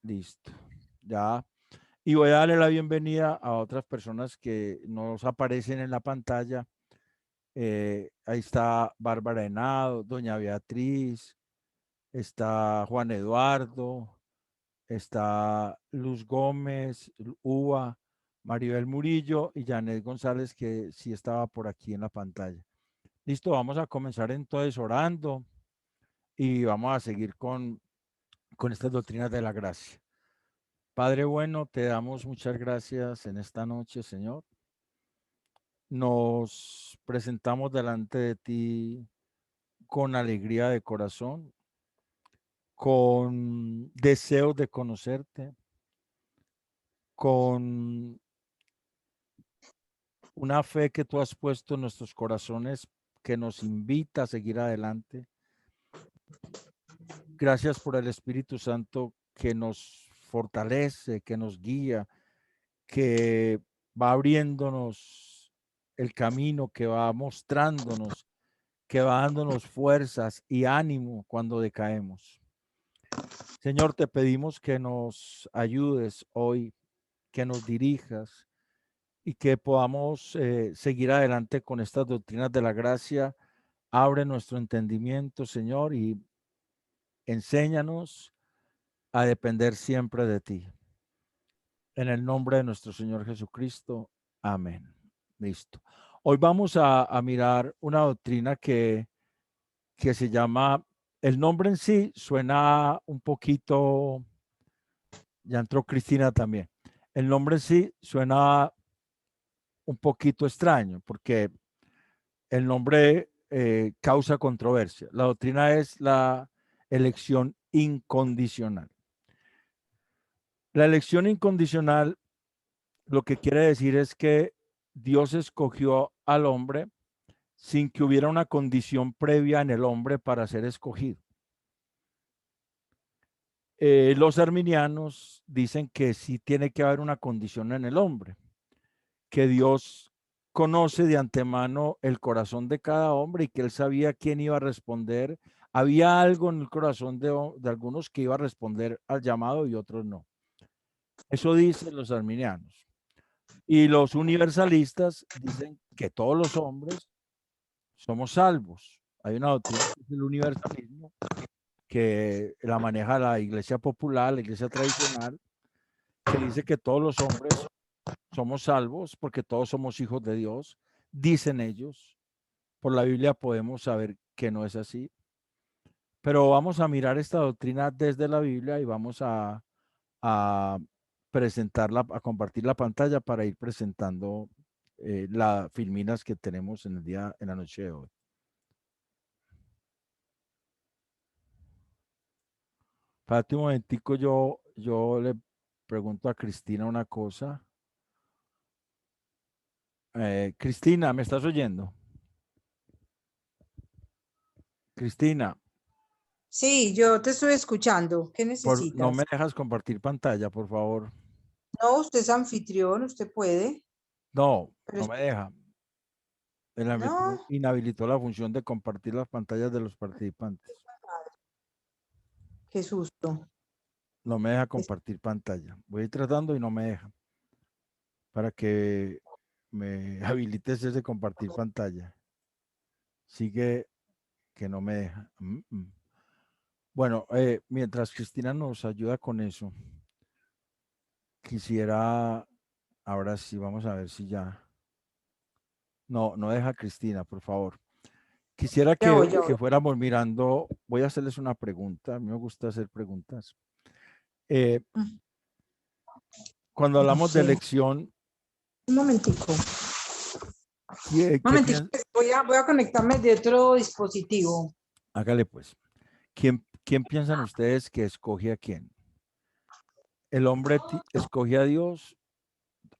Listo. Ya. Y voy a darle la bienvenida a otras personas que nos aparecen en la pantalla. Ahí está Bárbara Henao, doña Beatriz, está Juan Eduardo, está Luz Gómez, Uva, Maribel Murillo y Janet González, que sí estaba por aquí en la pantalla. Listo, vamos a comenzar entonces orando y vamos a seguir con estas doctrinas de la gracia. Padre bueno, te damos muchas gracias en esta noche, Señor. Nos presentamos delante de ti con alegría de corazón, con deseos de conocerte, con una fe que tú has puesto en nuestros corazones que nos invita a seguir adelante. Gracias por el Espíritu Santo que nos fortalece, que nos guía, que va abriéndonos el camino, que va mostrándonos, que va dándonos fuerzas y ánimo cuando decaemos. Señor, te pedimos que nos ayudes hoy, que nos dirijas y que podamos seguir adelante con estas doctrinas de la gracia. Abre nuestro entendimiento, Señor, y enséñanos a depender siempre de ti. En el nombre de nuestro Señor Jesucristo. Amén. Listo. Hoy vamos a mirar una doctrina que se llama, el nombre en sí suena un poquito, ya entró Cristina también, el nombre en sí suena un poquito extraño porque el nombre causa controversia. La doctrina es la elección incondicional. La elección incondicional lo que quiere decir es que Dios escogió al hombre sin que hubiera una condición previa en el hombre para ser escogido. Los arminianos dicen que sí tiene que haber una condición en el hombre, que Dios conoce de antemano el corazón de cada hombre y que él sabía quién iba a responder. Había algo en el corazón de algunos que iba a responder al llamado y otros no. Eso dicen los arminianos. Y los universalistas dicen que todos los hombres somos salvos. Hay una doctrina que es el universalismo, que la maneja la iglesia popular, la iglesia tradicional, que dice que todos los hombres somos salvos porque todos somos hijos de Dios, dicen ellos. Por la Biblia podemos saber que no es así. Pero vamos a mirar esta doctrina desde la Biblia y vamos a presentarla, a compartir la pantalla para ir presentando las filminas que tenemos en el día, en la noche de hoy. Espérate un momentico, yo le pregunto a Cristina una cosa. Cristina, ¿me estás oyendo? Cristina, Sí, yo te estoy escuchando. ¿Qué no me necesitas? dejas compartir pantalla, por favor. No, usted es anfitrión, usted puede. No, Pero no me deja. El no, anfitrión inhabilitó la función de compartir las pantallas de los participantes. qué susto. No me deja compartir pantalla. Voy tratando y no me deja. Para que me habilites ese compartir pantalla. Sigue que no me deja. Bueno, mientras Cristina nos ayuda con eso, quisiera, ahora sí, vamos a ver si ya. No, no deja Cristina, por favor. Quisiera Ya voy, ya voy. que fuéramos mirando, voy a hacerles una pregunta, a mí me gusta hacer preguntas. Eh, cuando No hablamos de sé. elección, Un momentico. Un ¿qué momentico. piensa? Voy a conectarme de otro dispositivo. Hágale pues. ¿Quién piensan ustedes que escoge a quién? ¿El hombre escoge a Dios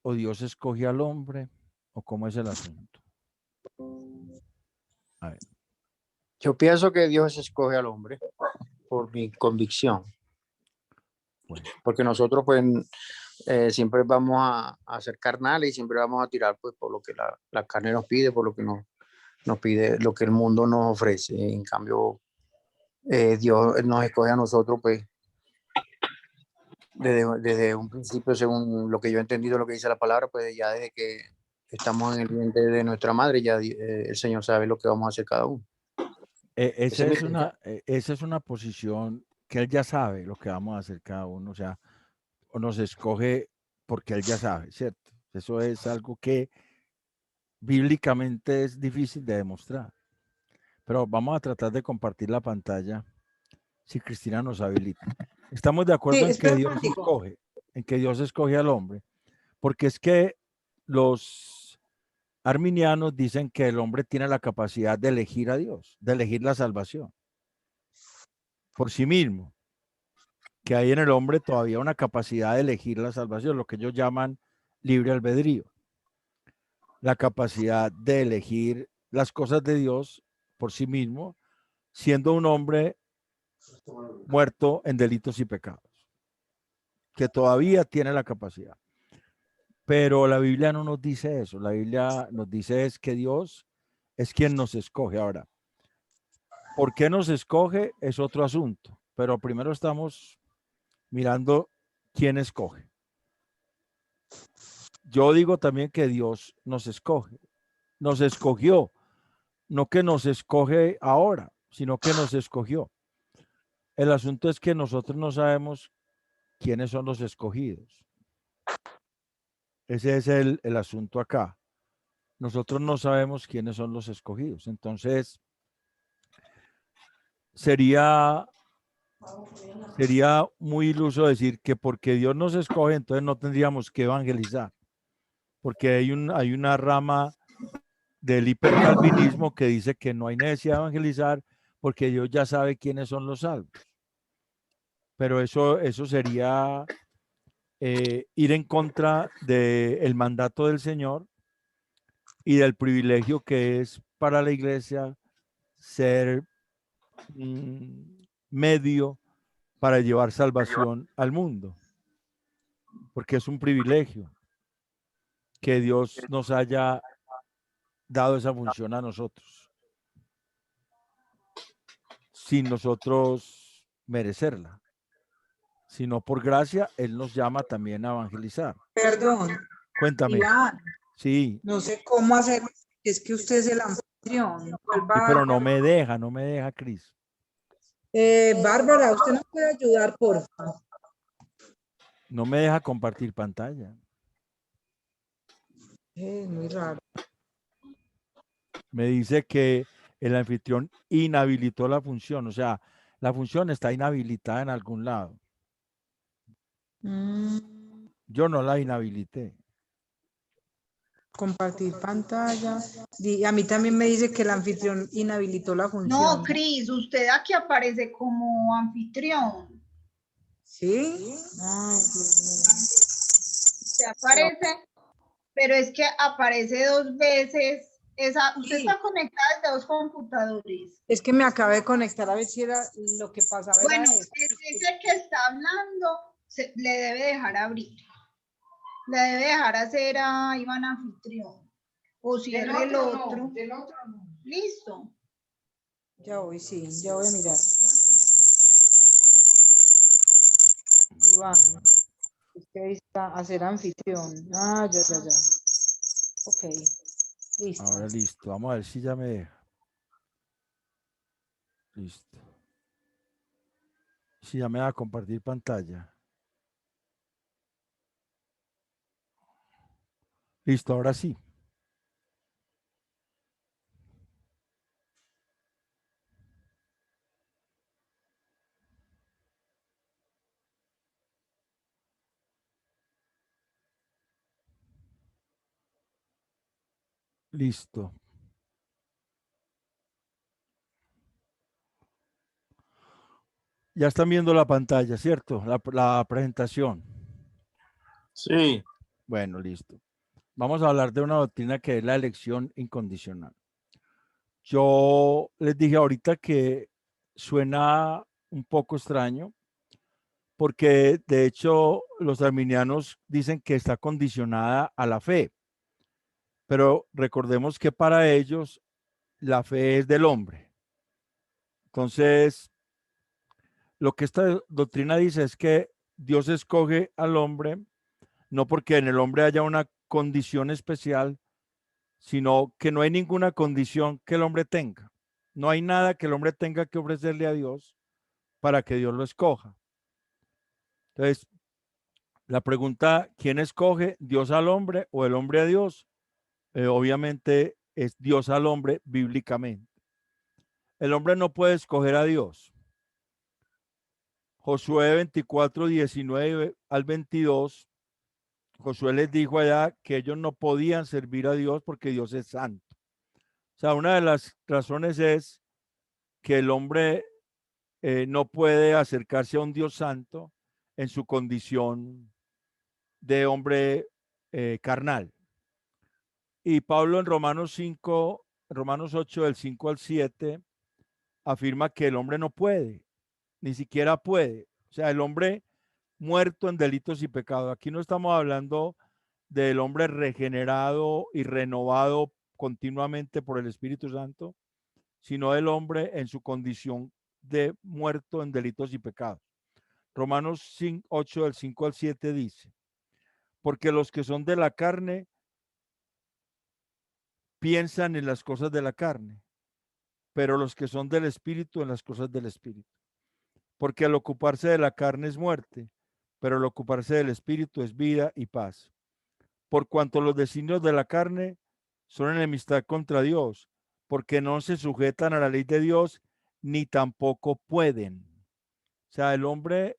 o Dios escoge al hombre? ¿O cómo es el asunto? A ver. Yo pienso que Dios escoge al hombre por mi convicción, Bueno, porque nosotros pues siempre vamos a ser carnales y siempre vamos a tirar pues por lo que la carne nos pide, por lo que nos pide, lo que el mundo nos ofrece. En cambio, Dios nos escoge a nosotros pues desde un principio, según lo que yo he entendido, lo que dice la palabra, pues ya desde que estamos en el vientre de nuestra madre, ya el Señor sabe lo que vamos a hacer cada uno. Ese es mi Esa es una posición que él ya sabe lo que vamos a hacer cada uno, o sea, o nos escoge porque él ya sabe, ¿cierto? Eso es algo que bíblicamente es difícil de demostrar. Pero vamos a tratar de compartir la pantalla si Cristina nos habilita. Estamos de acuerdo Sí, en que espera un Dios momentico. escoge, en que Dios escoge al hombre, porque es que los arminianos dicen que el hombre tiene la capacidad de elegir a Dios, de elegir la salvación por sí mismo, que hay en el hombre todavía una capacidad de elegir la salvación, lo que ellos llaman libre albedrío, la capacidad de elegir las cosas de Dios por sí mismo, siendo un hombre muerto en delitos y pecados, que todavía tiene la capacidad. Pero la Biblia no nos dice eso. La Biblia nos dice es que Dios es quien nos escoge. Ahora, ¿por qué nos escoge? Es otro asunto. Pero primero estamos mirando quién escoge. Yo digo también que Dios nos escoge. Nos escogió. No que nos escoge ahora, sino que nos escogió. El asunto es que nosotros no sabemos quiénes son los escogidos. Ese es el asunto acá. Nosotros no sabemos quiénes son los escogidos. Entonces, sería muy iluso decir que porque Dios nos escoge, entonces no tendríamos que evangelizar. Porque hay una rama del hipercalvinismo que dice que no hay necesidad de evangelizar porque Dios ya sabe quiénes son los salvos. Pero eso sería ir en contra del mandato del Señor y del privilegio que es para la iglesia ser medio para llevar salvación al mundo, porque es un privilegio que Dios nos haya dado esa función a nosotros, sin nosotros merecerla, sino por gracia, Él nos llama también a evangelizar. Perdón, Cuéntame. Iván, Sí. no sé cómo hacer, es que usted es el anfitrión. Sí, pero no me deja, Cris. Bárbara, ¿usted nos puede ayudar, por favor? No me deja compartir pantalla. Es muy raro. Me dice que el anfitrión inhabilitó la función, o sea, la función está inhabilitada en algún lado. Yo no la inhabilité. Compartir pantalla. A mí también me dice que el anfitrión inhabilitó la función. No, Cris, usted aquí aparece como anfitrión. ¿Sí? Ay, Dios mío. Usted aparece, pero es que aparece dos veces. Usted está conectada desde dos computadores. Es que me acabé de conectar a ver si era lo que pasaba. Bueno, ese que está hablando le debe dejar abrir. Le debe dejar hacer a Iván anfitrión. O cierre el otro. No, del otro no. Listo. Ya voy, sí, ya voy a mirar. Iván, usted ahí está, hacer anfitrión. Ah, ya. Ok, listo. Ahora listo, vamos a ver si ya me deja. Listo. Si ya me da a compartir pantalla. Listo, ahora sí. Listo. Ya están viendo la pantalla, ¿cierto? La presentación. Sí. Bueno, listo. Vamos a hablar de una doctrina que es la elección incondicional. Yo les dije ahorita que suena un poco extraño, porque de hecho los arminianos dicen que está condicionada a la fe, pero recordemos que para ellos la fe es del hombre. Entonces, lo que esta doctrina dice es que Dios escoge al hombre, no porque en el hombre haya una condición especial, sino que no hay ninguna condición que el hombre tenga. No hay nada que el hombre tenga que ofrecerle a Dios para que Dios lo escoja. Entonces, la pregunta, ¿quién escoge? ¿Dios al hombre o el hombre a Dios? Obviamente es Dios al hombre bíblicamente. El hombre no puede escoger a Dios. Josué 24, 19 al 22, Josué les dijo allá que ellos no podían servir a Dios porque Dios es santo. O sea, una de las razones es que el hombre no puede acercarse a un Dios santo en su condición de hombre carnal. Y Pablo en Romanos 5, Romanos 8, del 5 al 7, afirma que el hombre no puede, ni siquiera puede. O sea, el hombre muerto en delitos y pecados. Aquí no estamos hablando del hombre regenerado y renovado continuamente por el Espíritu Santo, sino del hombre en su condición de muerto en delitos y pecados. Romanos 5, 8, del 5 al 7 dice, porque los que son de la carne piensan en las cosas de la carne, pero los que son del Espíritu en las cosas del Espíritu. Porque al ocuparse de la carne es muerte, pero al ocuparse del Espíritu es vida y paz. Por cuanto los designios de la carne son enemistad contra Dios, porque no se sujetan a la ley de Dios, ni tampoco pueden. O sea, el hombre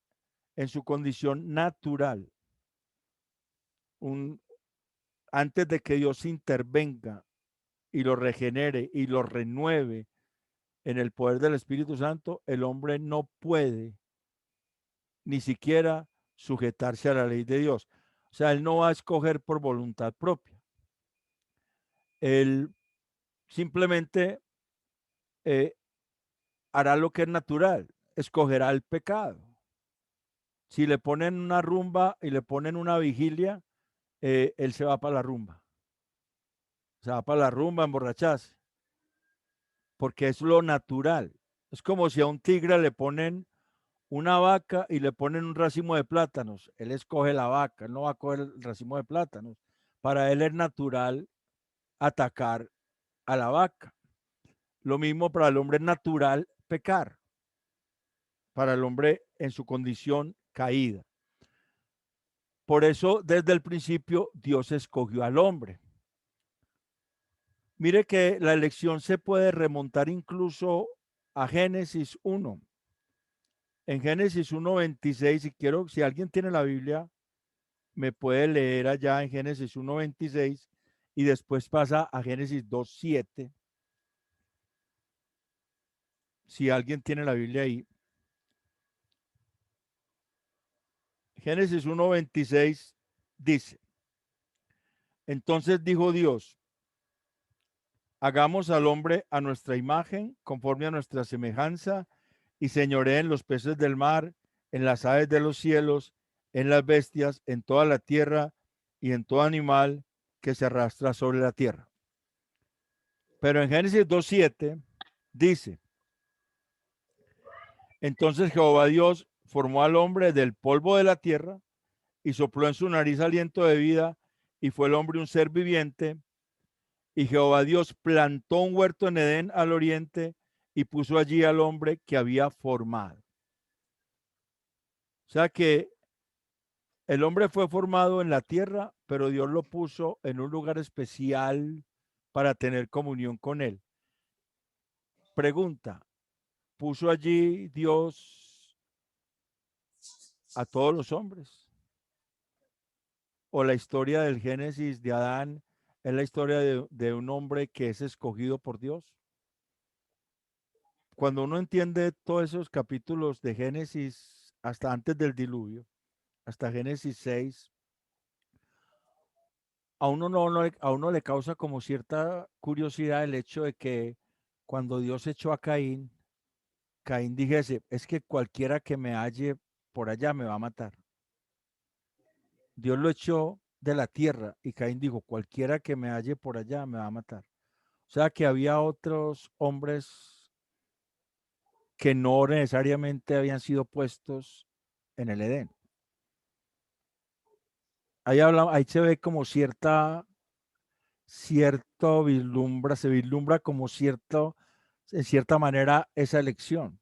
en su condición natural, antes de que Dios intervenga y lo regenere y lo renueve en el poder del Espíritu Santo, el hombre no puede ni siquiera sujetarse a la ley de Dios. O sea, él no va a escoger por voluntad propia. Él simplemente hará lo que es natural, escogerá el pecado. Si le ponen una rumba y le ponen una vigilia, él se va para la rumba. Se va para la rumba a emborracharse, porque es lo natural. Es como si a un tigre le ponen una vaca y le ponen un racimo de plátanos. Él escoge la vaca, él no va a coger el racimo de plátanos. Para él es natural atacar a la vaca. Lo mismo para el hombre es natural pecar, para el hombre en su condición caída. Por eso, desde el principio, Dios escogió al hombre. Mire que la elección se puede remontar incluso a Génesis 1. En Génesis 1:26, si alguien tiene la Biblia, me puede leer allá en Génesis 1:26 y después pasa a Génesis 2:7. Si alguien tiene la Biblia ahí. Génesis 1:26 dice, entonces dijo Dios, hagamos al hombre a nuestra imagen, conforme a nuestra semejanza, y señoree en los peces del mar, en las aves de los cielos, en las bestias, en toda la tierra y en todo animal que se arrastra sobre la tierra. Pero en Génesis 2:7 dice, entonces Jehová Dios formó al hombre del polvo de la tierra y sopló en su nariz aliento de vida, y fue el hombre un ser viviente. Y Jehová Dios plantó un huerto en Edén al oriente y puso allí al hombre que había formado. O sea que el hombre fue formado en la tierra, pero Dios lo puso en un lugar especial para tener comunión con él. Pregunta, ¿puso allí Dios a todos los hombres? ¿O la historia del Génesis de Adán es la historia de un hombre que es escogido por Dios? Cuando uno entiende todos esos capítulos de Génesis hasta antes del diluvio, hasta Génesis 6, a uno le causa como cierta curiosidad el hecho de que cuando Dios echó a Caín, Caín dijese, es que cualquiera que me halle por allá me va a matar. Dios lo echó de la tierra y Caín dijo, cualquiera que me halle por allá me va a matar. O sea que había otros hombres que no necesariamente habían sido puestos en el Edén. ahí se ve como se vislumbra como en cierta manera, esa elección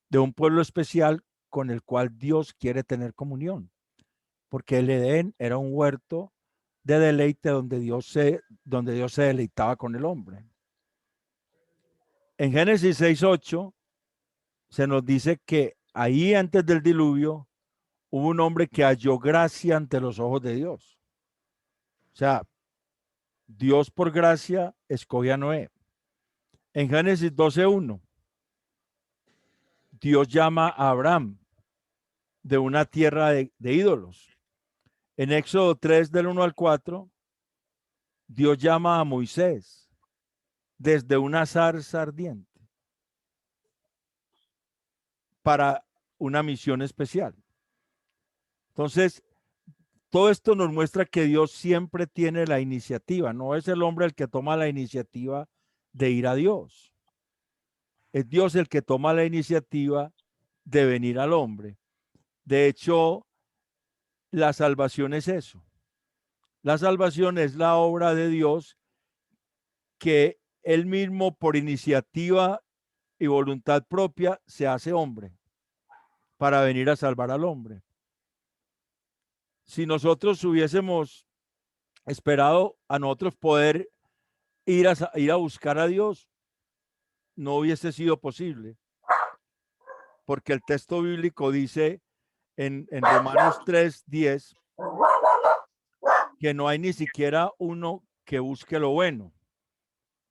de un pueblo especial con el cual Dios quiere tener comunión, porque el Edén era un huerto de deleite donde Dios se deleitaba con el hombre. En Génesis 6:8 se nos dice que ahí antes del diluvio hubo un hombre que halló gracia ante los ojos de Dios. O sea, Dios por gracia escogió a Noé. En Génesis 12:1, Dios llama a Abraham de una tierra de ídolos. En Éxodo 3, del 1 al 4, Dios llama a Moisés desde una zarza ardiente para una misión especial. Entonces, todo esto nos muestra que Dios siempre tiene la iniciativa. No es el hombre el que toma la iniciativa de ir a Dios. Es Dios el que toma la iniciativa de venir al hombre. De hecho, la salvación es eso. La salvación es la obra de Dios que él mismo por iniciativa y voluntad propia se hace hombre para venir a salvar al hombre. Si nosotros hubiésemos esperado a nosotros poder ir a buscar a Dios, no hubiese sido posible, porque el texto bíblico dice en Romanos 3:10 que no hay ni siquiera uno que busque lo bueno,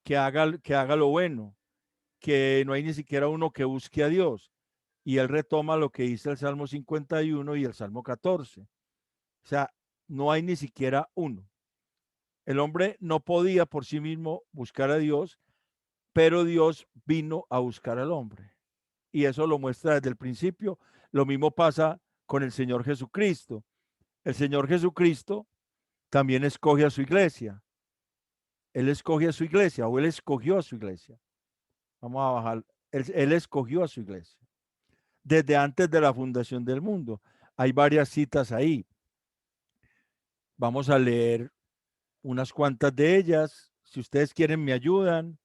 que haga lo bueno, que no hay ni siquiera uno que busque a Dios. Y él retoma lo que dice el Salmo 51 y el Salmo 14. O sea, no hay ni siquiera uno. El hombre no podía por sí mismo buscar a Dios, pero Dios vino a buscar al hombre. Y eso lo muestra desde el principio. Lo mismo pasa con el Señor Jesucristo. El Señor Jesucristo también escoge a su iglesia. Él escoge a su iglesia o él escogió a su iglesia. Vamos a bajar. Él escogió a su iglesia desde antes de la fundación del mundo. Hay varias citas ahí. Vamos a leer unas cuantas de ellas. Si ustedes quieren, me ayudan.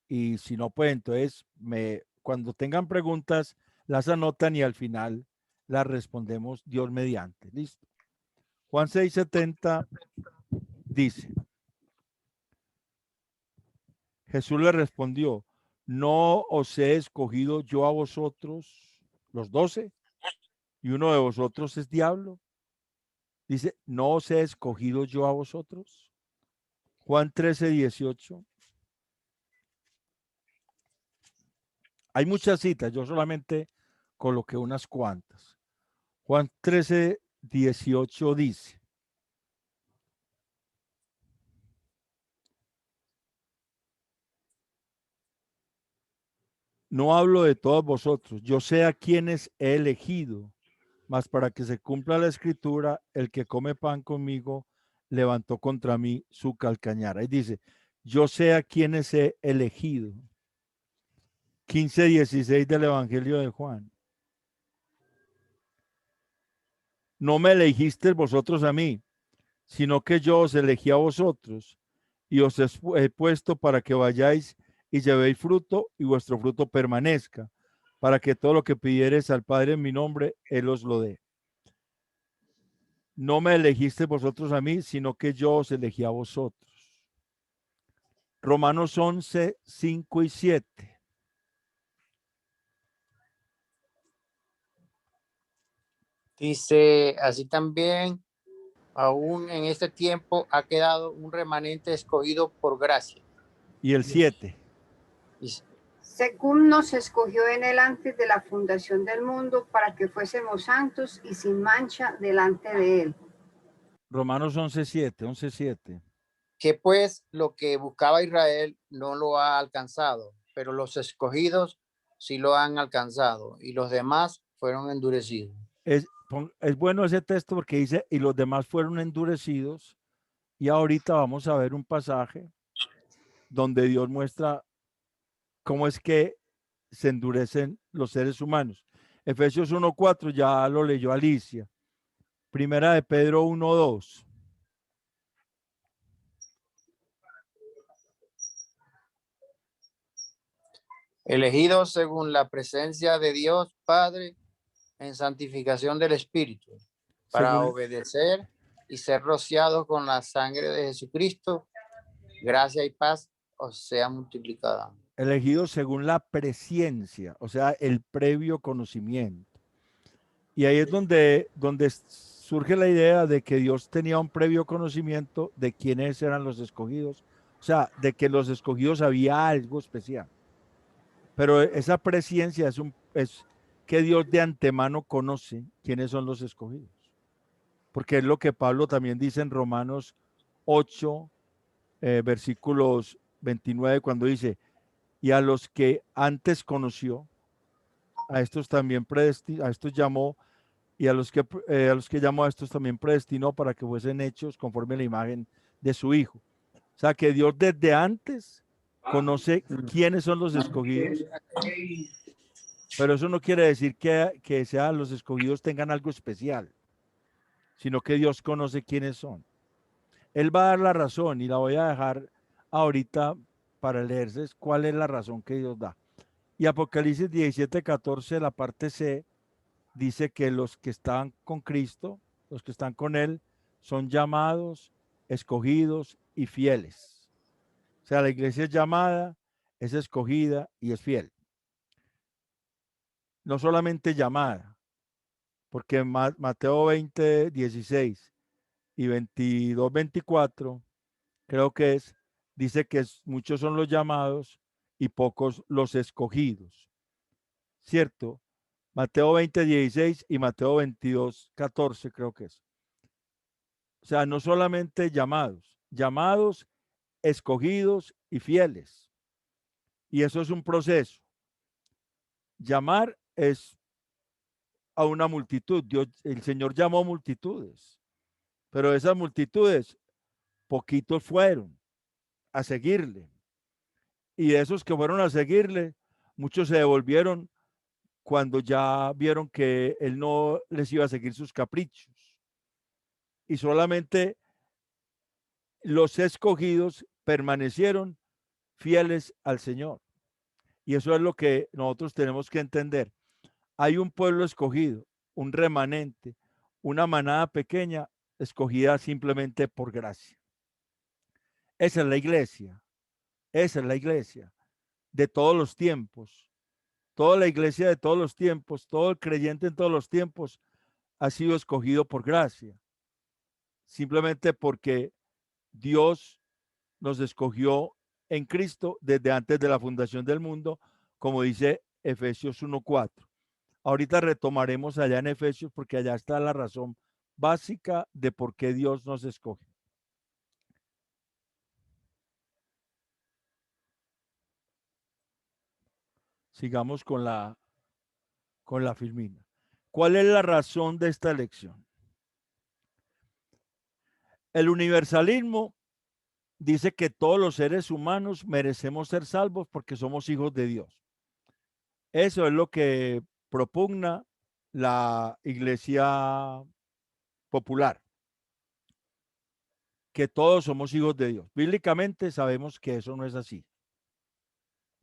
Y si no, pues entonces, cuando tengan preguntas, las anotan y al final las respondemos Dios mediante. ¿Listo? Juan 6:70 dice, Jesús le respondió, ¿no os he escogido yo a vosotros los 12? ¿Y uno de vosotros es diablo? Dice, ¿no os he escogido yo a vosotros? Juan 13:18. Hay muchas citas, yo solamente coloqué unas cuantas. Juan 13:18 dice, no hablo de todos vosotros, yo sé a quienes he elegido, mas para que se cumpla la escritura, el que come pan conmigo levantó contra mí su calcañar. Y dice, yo sé a quienes he elegido. 15:16 del Evangelio de Juan. No me elegisteis vosotros a mí, sino que yo os elegí a vosotros y os he puesto para que vayáis y llevéis fruto y vuestro fruto permanezca, para que todo lo que pidiereis al Padre en mi nombre, Él os lo dé. No me elegisteis vosotros a mí, sino que yo os elegí a vosotros. Romanos 11:5-7. Dice, así también, aún en este tiempo ha quedado un remanente escogido por gracia. Y el 7. Dice, según nos escogió en él antes de la fundación del mundo, para que fuésemos santos y sin mancha delante de él. Romanos 11:7. que pues lo que buscaba Israel no lo ha alcanzado, pero los escogidos sí lo han alcanzado y los demás fueron endurecidos. Es bueno ese texto porque dice, y los demás fueron endurecidos. Y ahorita vamos a ver un pasaje donde Dios muestra cómo es que se endurecen los seres humanos. Efesios 1:4 ya lo leyó Alicia. Primera de Pedro 1:2. Elegidos según la presencia de Dios Padre en santificación del Espíritu, para Según, obedecer y ser rociados con la sangre de Jesucristo, gracia y paz os sea multiplicada. elegidos según la presciencia, o sea, el previo conocimiento. Y ahí es donde surge la idea de que Dios tenía un previo conocimiento de quiénes eran los escogidos, o sea, de que los escogidos había algo especial. Pero esa presciencia es que Dios de antemano conoce quiénes son los escogidos. Porque es lo que Pablo también dice en Romanos 8, versículos 29, cuando dice, y a los que antes conoció, a estos también a estos llamó, y a los que llamó a estos también predestinó para que fuesen hechos conforme a la imagen de su Hijo. O sea que Dios desde antes conoce quiénes son los escogidos, pero eso no quiere decir que sean los escogidos tengan algo especial, sino que Dios conoce quiénes son. Él va a dar la razón y la voy a dejar ahorita para leerse cuál es la razón que Dios da. Y Apocalipsis 17:14, la parte C, dice que los que están con Cristo, los que están con Él, son llamados, escogidos y fieles. O sea, la iglesia es llamada, es escogida y es fiel. No solamente llamada, porque Mateo 20:16 y 22:24, creo que dice que muchos son los llamados y pocos los escogidos. ¿Cierto? Mateo 20:16 y Mateo 22:14 creo que es. O sea, no solamente llamados, escogidos y fieles. Y eso es un proceso. Llamar es a una multitud. El Señor llamó multitudes, pero esas multitudes, poquitos fueron a seguirle. Y de esos que fueron a seguirle, muchos se devolvieron cuando ya vieron que Él no les iba a seguir sus caprichos. Y solamente los escogidos permanecieron fieles al Señor. Y eso es lo que nosotros tenemos que entender. Hay un pueblo escogido, un remanente, una manada pequeña escogida simplemente por gracia. Esa es la iglesia. Esa es la iglesia de todos los tiempos. Toda la iglesia de todos los tiempos, todo el creyente en todos los tiempos ha sido escogido por gracia. Simplemente porque Dios nos escogió en Cristo desde antes de la fundación del mundo, como dice Efesios 1:4. Ahorita retomaremos allá en Efesios porque allá está la razón básica de por qué Dios nos escoge. Sigamos con la Filmina. ¿Cuál es la razón de esta elección? El universalismo dice que todos los seres humanos merecemos ser salvos porque somos hijos de Dios. Eso es lo que propugna la iglesia popular, que todos somos hijos de Dios. Bíblicamente sabemos que eso no es así.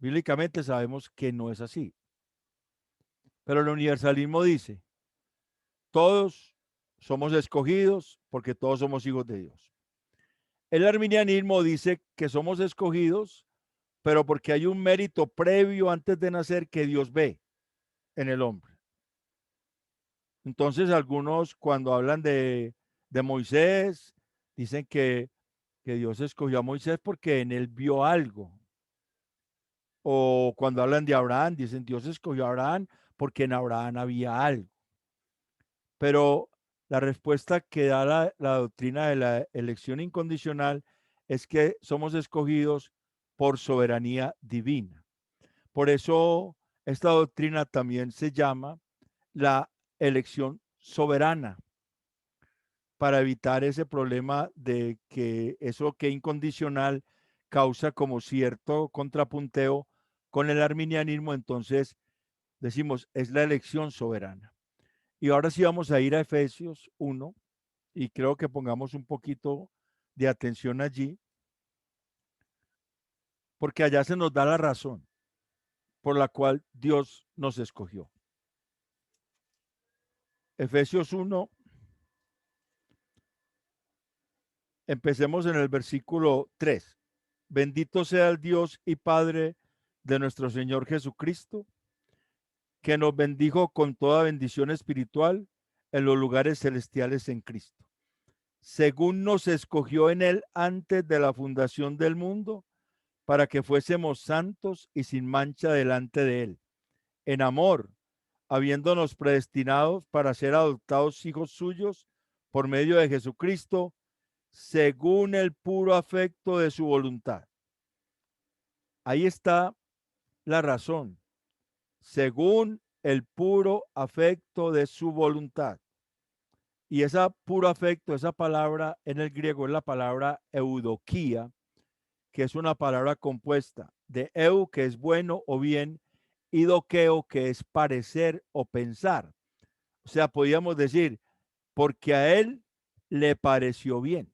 Bíblicamente sabemos que no es así. Pero el universalismo dice, todos somos escogidos porque todos somos hijos de Dios. El arminianismo dice que somos escogidos, pero porque hay un mérito previo antes de nacer que Dios ve en el hombre. Entonces algunos cuando hablan de Moisés, dicen que Dios escogió a Moisés porque en él vio algo. O cuando hablan de Abraham, dicen Dios escogió a Abraham porque en Abraham había algo. Pero la respuesta que da la doctrina de la elección incondicional es que somos escogidos por soberanía divina. Por eso esta doctrina también se llama la elección soberana, para evitar ese problema de que eso que incondicional causa como cierto contrapunteo con el arminianismo. Entonces decimos, es la elección soberana. Y ahora sí vamos a ir a Efesios 1 y creo que pongamos un poquito de atención allí, porque allá se nos da la razón por la cual Dios nos escogió. Efesios 1, empecemos en el versículo 3. Bendito sea el Dios y Padre de nuestro Señor Jesucristo, que nos bendijo con toda bendición espiritual en los lugares celestiales en Cristo, según nos escogió en él antes de la fundación del mundo, para que fuésemos santos y sin mancha delante de él, en amor, habiéndonos predestinados para ser adoptados hijos suyos por medio de Jesucristo, según el puro afecto de su voluntad. Ahí está la razón, según el puro afecto de su voluntad. Y ese puro afecto, esa palabra en el griego es la palabra eudoquía, que es una palabra compuesta de eu, que es bueno o bien, y doqueo, que es parecer o pensar. O sea, podríamos decir, porque a él le pareció bien,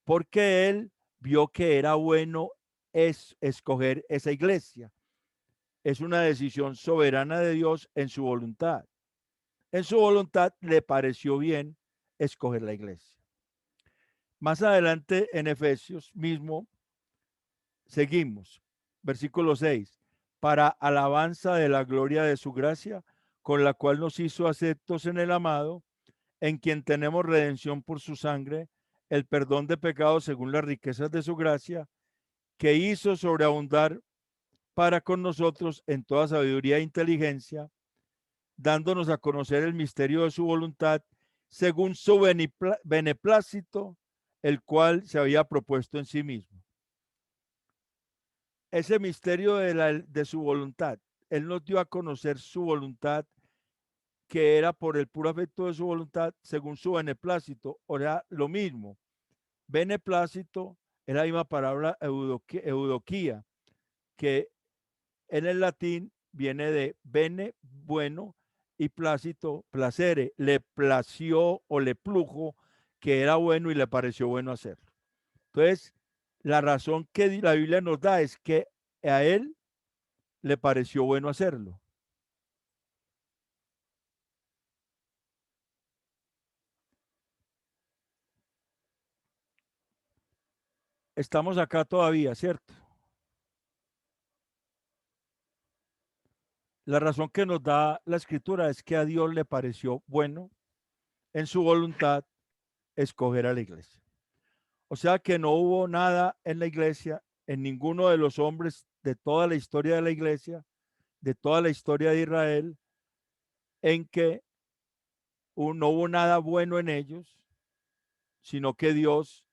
porque él vio que era bueno escoger esa iglesia. Es una decisión soberana de Dios en su voluntad. En su voluntad le pareció bien escoger la iglesia. Más adelante en Efesios mismo, seguimos. Versículo 6. Para alabanza de la gloria de su gracia, con la cual nos hizo aceptos en el amado, en quien tenemos redención por su sangre, el perdón de pecados según las riquezas de su gracia, que hizo sobreabundar para con nosotros en toda sabiduría e inteligencia, dándonos a conocer el misterio de su voluntad, según su beneplácito, el cual se había propuesto en sí mismo. Ese misterio de su voluntad, él nos dio a conocer su voluntad, que era por el puro afecto de su voluntad, según su beneplácito. O sea, lo mismo. Beneplácito es la misma palabra eudoquía, que en el latín viene de bene, bueno, y plácito, placere. Le plació o le plujo que era bueno y le pareció bueno hacerlo. Entonces, la razón que la Biblia nos da es que a él le pareció bueno hacerlo. Estamos acá todavía, ¿cierto? La razón que nos da la escritura es que a Dios le pareció bueno en su voluntad escoger a la iglesia. O sea que no hubo nada en la iglesia, en ninguno de los hombres de toda la historia de la iglesia, de toda la historia de Israel, en que no hubo nada bueno en ellos, sino que Dios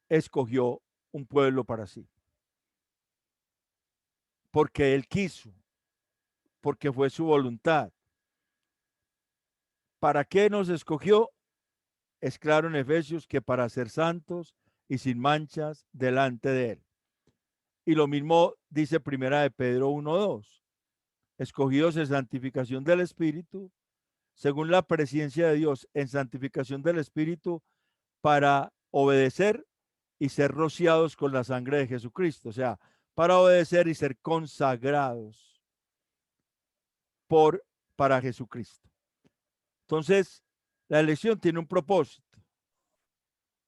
escogió un pueblo para sí. Porque Él quiso, porque fue su voluntad. ¿Para qué nos escogió? Es claro en Efesios que para ser santos y sin manchas delante de Él. Y lo mismo dice Primera de Pedro 1:2. Escogidos en santificación del Espíritu, según la presencia de Dios en santificación del Espíritu, para obedecer y ser rociados con la sangre de Jesucristo. O sea, para obedecer y ser consagrados para Jesucristo. Entonces, la elección tiene un propósito.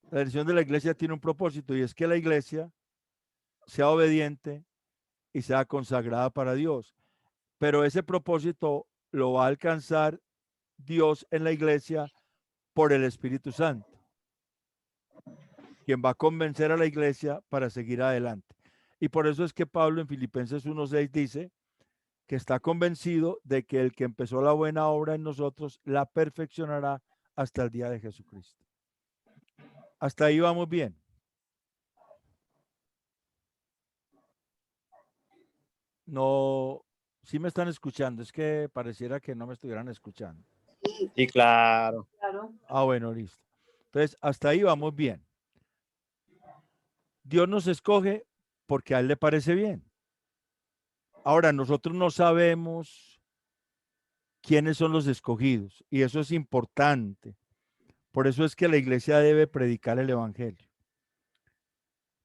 La elección de la iglesia tiene un propósito, y es que la iglesia sea obediente y sea consagrada para Dios. Pero ese propósito lo va a alcanzar Dios en la iglesia por el Espíritu Santo, quien va a convencer a la iglesia para seguir adelante. Y por eso es que Pablo en Filipenses 1:6 dice que está convencido de que el que empezó la buena obra en nosotros la perfeccionará hasta el día de Jesucristo. Hasta ahí vamos bien. No, sí me están escuchando, es que pareciera que no me estuvieran escuchando. Sí, claro. Claro. Ah, bueno, listo. Entonces, hasta ahí vamos bien. Dios nos escoge porque a Él le parece bien. Ahora, nosotros no sabemos quiénes son los escogidos. Y eso es importante. Por eso es que la iglesia debe predicar el evangelio.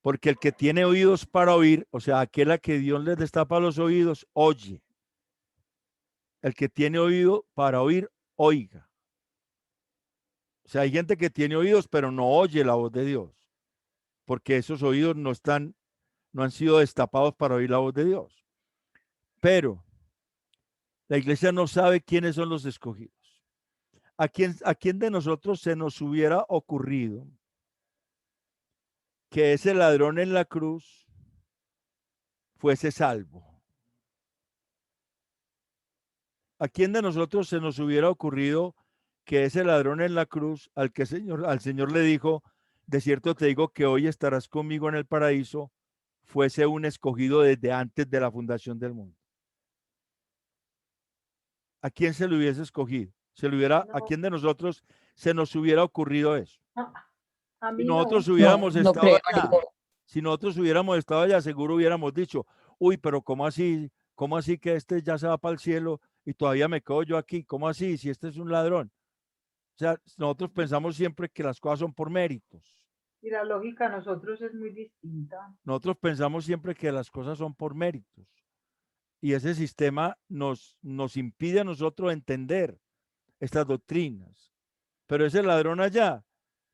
Porque el que tiene oídos para oír, o sea, aquel a que Dios les destapa los oídos, oye. El que tiene oído para oír, oiga. O sea, hay gente que tiene oídos, pero no oye la voz de Dios. Porque esos oídos no han sido destapados para oír la voz de Dios. Pero la iglesia no sabe quiénes son los escogidos. ¿A quién de nosotros se nos hubiera ocurrido que ese ladrón en la cruz fuese salvo? ¿A quién de nosotros se nos hubiera ocurrido que ese ladrón en la cruz, al Señor le dijo, de cierto te digo que hoy estarás conmigo en el paraíso, fuese un escogido desde antes de la fundación del mundo? ¿A quién se le hubiese escogido? ¿A quién de nosotros se nos hubiera ocurrido eso? A Si mí nosotros no. hubiéramos no estado creo, allá, ninguno. si nosotros hubiéramos estado allá, seguro hubiéramos dicho, uy, pero ¿cómo así? ¿Cómo así que este ya se va para el cielo y todavía me quedo yo aquí? ¿Cómo así? Si este es un ladrón. O sea, nosotros pensamos siempre que las cosas son por méritos. Y la lógica de nosotros es muy distinta. Nosotros pensamos siempre que las cosas son por méritos. Y ese sistema nos impide a nosotros entender estas doctrinas. Pero ese ladrón allá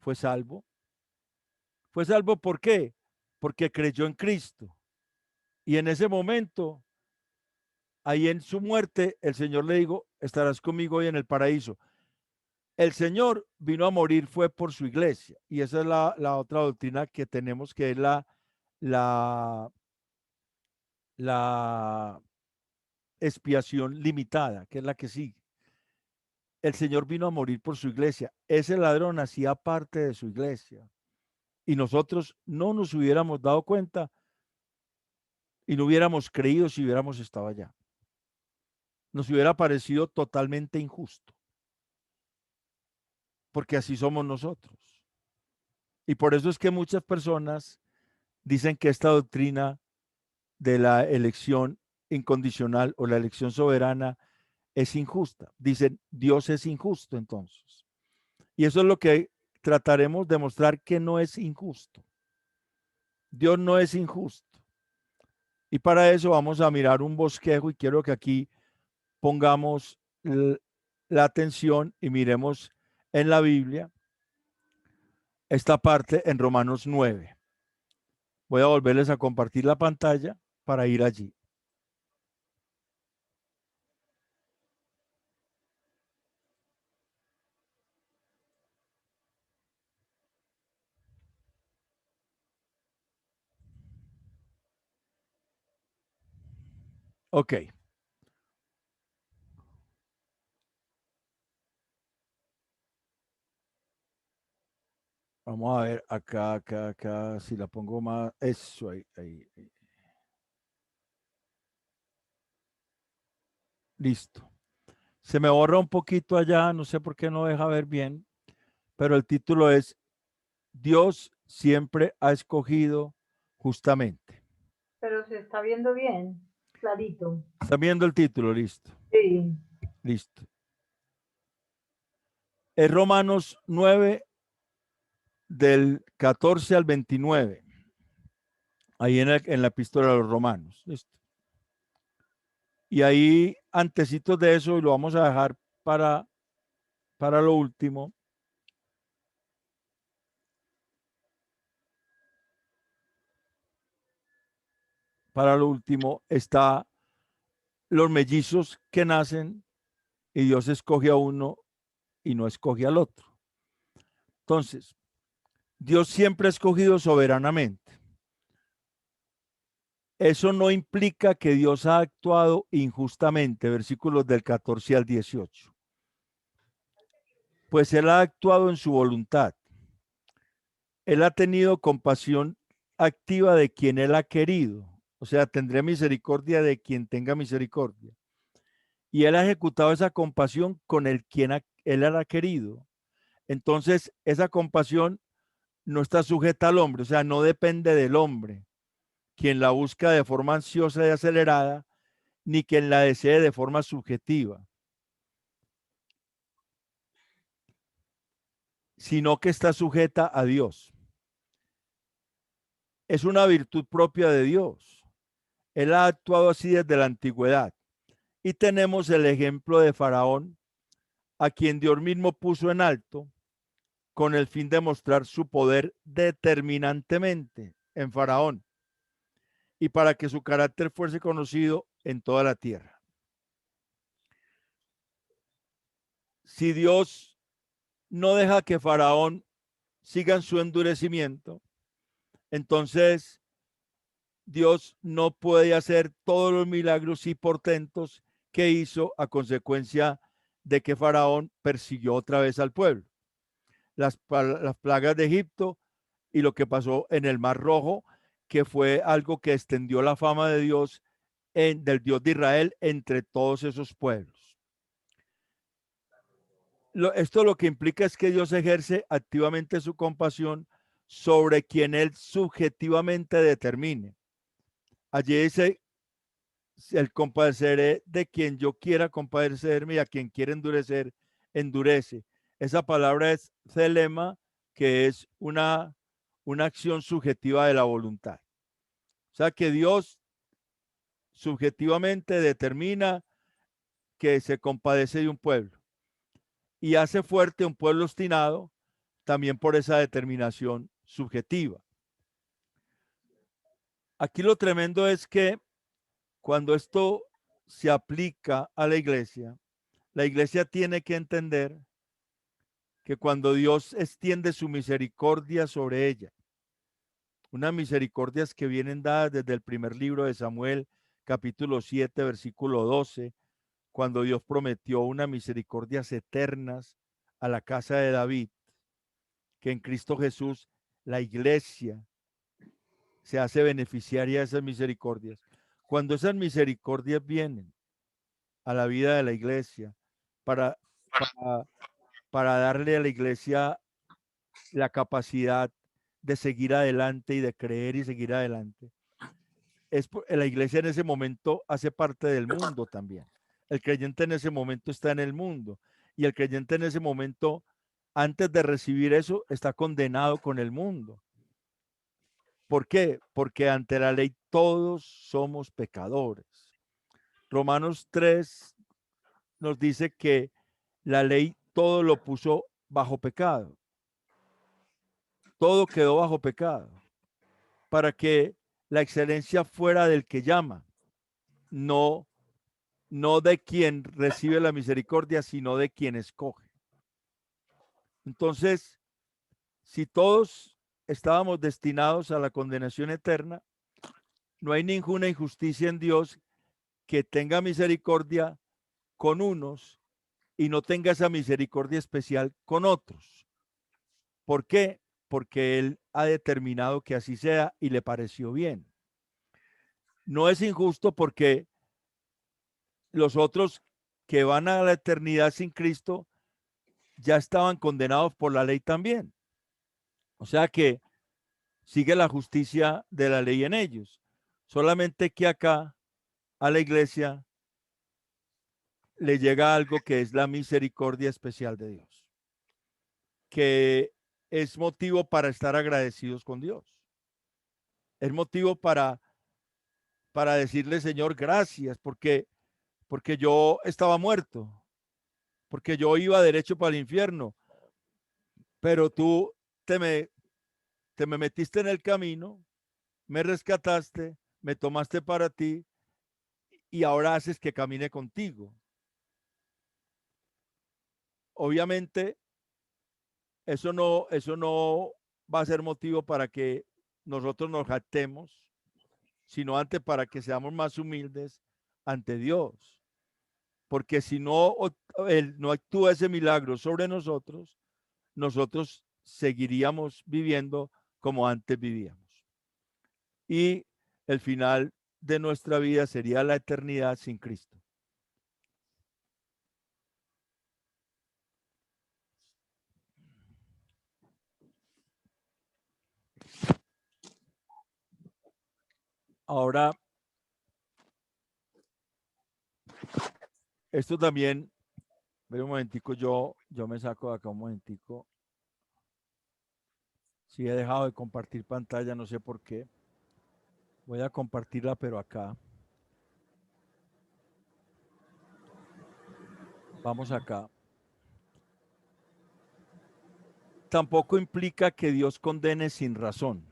fue salvo. Fue salvo, ¿por qué? Porque creyó en Cristo. Y en ese momento, ahí en su muerte, el Señor le dijo, estarás conmigo hoy en el paraíso. El Señor vino a morir fue por su iglesia. Y esa es la otra doctrina que tenemos, que es la expiación limitada, que es la que sigue. El Señor vino a morir por su iglesia. Ese ladrón hacía parte de su iglesia. Y nosotros no nos hubiéramos dado cuenta y no hubiéramos creído si hubiéramos estado allá. Nos hubiera parecido totalmente injusto. Porque así somos nosotros. Y por eso es que muchas personas dicen que esta doctrina de la elección incondicional o la elección soberana es injusta. Dicen, Dios es injusto entonces. Y eso es lo que trataremos de mostrar, que no es injusto. Dios no es injusto. Y para eso vamos a mirar un bosquejo y quiero que aquí pongamos la atención y miremos en la Biblia esta parte en Romanos 9. Voy a volverles a compartir la pantalla para ir allí. Ok. Vamos a ver acá, si la pongo más, eso, ahí. Listo. Se me borra un poquito allá, no sé por qué no deja ver bien, pero el título es Dios siempre ha escogido justamente. Pero se está viendo bien, clarito. ¿Están viendo el título? Listo. Sí. Listo. Es Romanos 9, del 14 al 29. Ahí en la epístola de los Romanos. Listo. Y ahí, antecitos de eso, y lo vamos a dejar para lo último. Para lo último está los mellizos que nacen y Dios escoge a uno y no escoge al otro. Entonces, Dios siempre ha escogido soberanamente. Eso no implica que Dios ha actuado injustamente, versículos del 14 al 18. Pues Él ha actuado en su voluntad. Él ha tenido compasión activa de quien Él ha querido. O sea, tendré misericordia de quien tenga misericordia. Y Él ha ejecutado esa compasión con el quien Él ha querido. Entonces, esa compasión no está sujeta al hombre, o sea, no depende del hombre, quien la busca de forma ansiosa y acelerada, ni quien la desee de forma subjetiva. sino que está sujeta a Dios. Es una virtud propia de Dios. Él ha actuado así desde la antigüedad. Y tenemos el ejemplo de Faraón, a quien Dios mismo puso en alto, con el fin de mostrar su poder determinantemente en Faraón y para que su carácter fuese conocido en toda la tierra. Si Dios no deja que Faraón siga en su endurecimiento, entonces Dios no puede hacer todos los milagros y portentos que hizo a consecuencia de que Faraón persiguió otra vez al pueblo. Las plagas de Egipto y lo que pasó en el Mar Rojo, que fue algo que extendió la fama de Dios, del Dios de Israel, entre todos esos pueblos. Esto lo que implica es que Dios ejerce activamente su compasión sobre quien Él subjetivamente determine. Allí dice, el compadeceré de quien yo quiera compadecerme, y a quien quiera endurecer, endurece. Esa palabra es celema, que es una acción subjetiva de la voluntad. O sea que Dios subjetivamente determina que se compadece de un pueblo y hace fuerte un pueblo obstinado también por esa determinación subjetiva. Aquí lo tremendo es que cuando esto se aplica a la iglesia tiene que entender que cuando Dios extiende su misericordia sobre ella, unas misericordias que vienen dadas desde el primer libro de Samuel, capítulo 7, versículo 12, cuando Dios prometió unas misericordias eternas a la casa de David, que en Cristo Jesús la iglesia se hace beneficiaria de esas misericordias. Cuando esas misericordias vienen a la vida de la iglesia para darle a la iglesia la capacidad de seguir adelante y de creer y seguir adelante, la iglesia en ese momento hace parte del mundo también. El creyente en ese momento está en el mundo y el creyente en ese momento, antes de recibir eso, está condenado con el mundo. ¿Por qué? Porque ante la ley todos somos pecadores. Romanos 3 nos dice que la ley todo lo puso bajo pecado. Todo quedó bajo pecado para que la excelencia fuera del que llama, no de quien recibe la misericordia, sino de quien escoge. Entonces, si todos estábamos destinados a la condenación eterna, no hay ninguna injusticia en Dios que tenga misericordia con unos y no tenga esa misericordia especial con otros. ¿Por qué? Porque Él ha determinado que así sea y le pareció bien. No es injusto porque los otros que van a la eternidad sin Cristo ya estaban condenados por la ley también. O sea que sigue la justicia de la ley en ellos. Solamente que acá a la iglesia le llega algo que es la misericordia especial de Dios, que es motivo para estar agradecidos con Dios. Es motivo para decirle, Señor, gracias, porque yo estaba muerto, porque yo iba derecho para el infierno, pero tú te me metiste en el camino, me rescataste, me tomaste para ti y ahora haces que camine contigo. Obviamente, eso no va a ser motivo para que nosotros nos jactemos, sino antes para que seamos más humildes ante Dios. Porque si no, Él no actúa ese milagro sobre nosotros, nosotros seguiríamos viviendo como antes vivíamos. Y el final de nuestra vida sería la eternidad sin Cristo. Ahora, esto también, un momentico, yo me saco de acá un momentico. Sí, he dejado de compartir pantalla, no sé por qué. Voy a compartirla, pero acá. Vamos acá. Tampoco implica que Dios condene sin razón.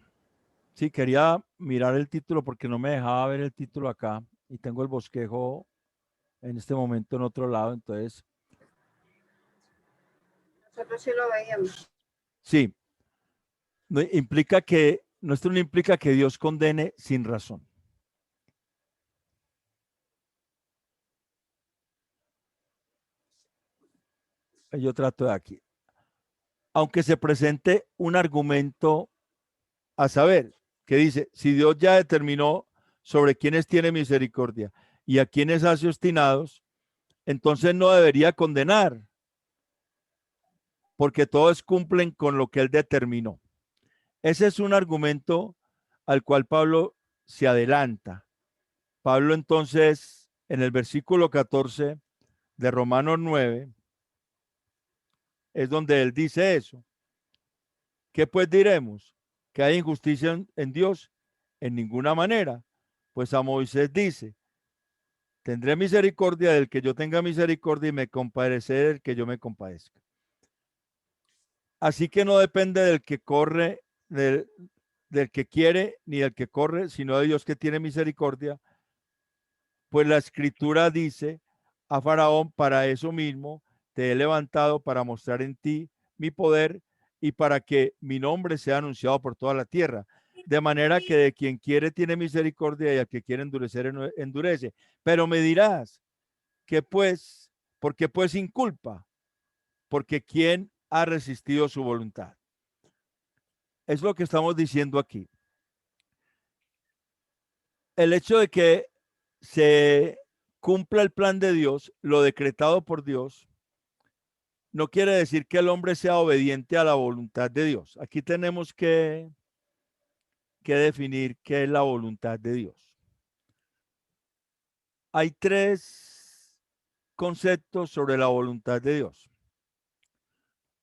Sí, quería mirar el título porque no me dejaba ver el título acá y tengo el bosquejo en este momento en otro lado, entonces. Nosotros sí lo veíamos. Sí, no implica esto no implica que Dios condene sin razón. Yo trato de aquí. Aunque se presente un argumento a saber, que dice, si Dios ya determinó sobre quienes tiene misericordia y a quienes hace obstinados, entonces no debería condenar, porque todos cumplen con lo que él determinó. Ese es un argumento al cual Pablo se adelanta. Pablo entonces, en el versículo 14 de Romanos 9, es donde él dice eso. ¿Qué pues diremos? ¿Que hay injusticia en Dios? En ninguna manera. Pues a Moisés dice, tendré misericordia del que yo tenga misericordia y me compadeceré del que yo me compadezca. Así que no depende del que corre, del que quiere, ni del que corre, sino de Dios que tiene misericordia. Pues la escritura dice a Faraón, para eso mismo te he levantado para mostrar en ti mi poder y para que mi nombre sea anunciado por toda la tierra. De manera que de quien quiere tiene misericordia y al que quiere endurecer, endurece. Pero me dirás, que pues, porque pues sin culpa, porque ¿quién ha resistido su voluntad? Es lo que estamos diciendo aquí. El hecho de que se cumpla el plan de Dios, lo decretado por Dios, no quiere decir que el hombre sea obediente a la voluntad de Dios. Aquí tenemos que definir qué es la voluntad de Dios. Hay tres conceptos sobre la voluntad de Dios.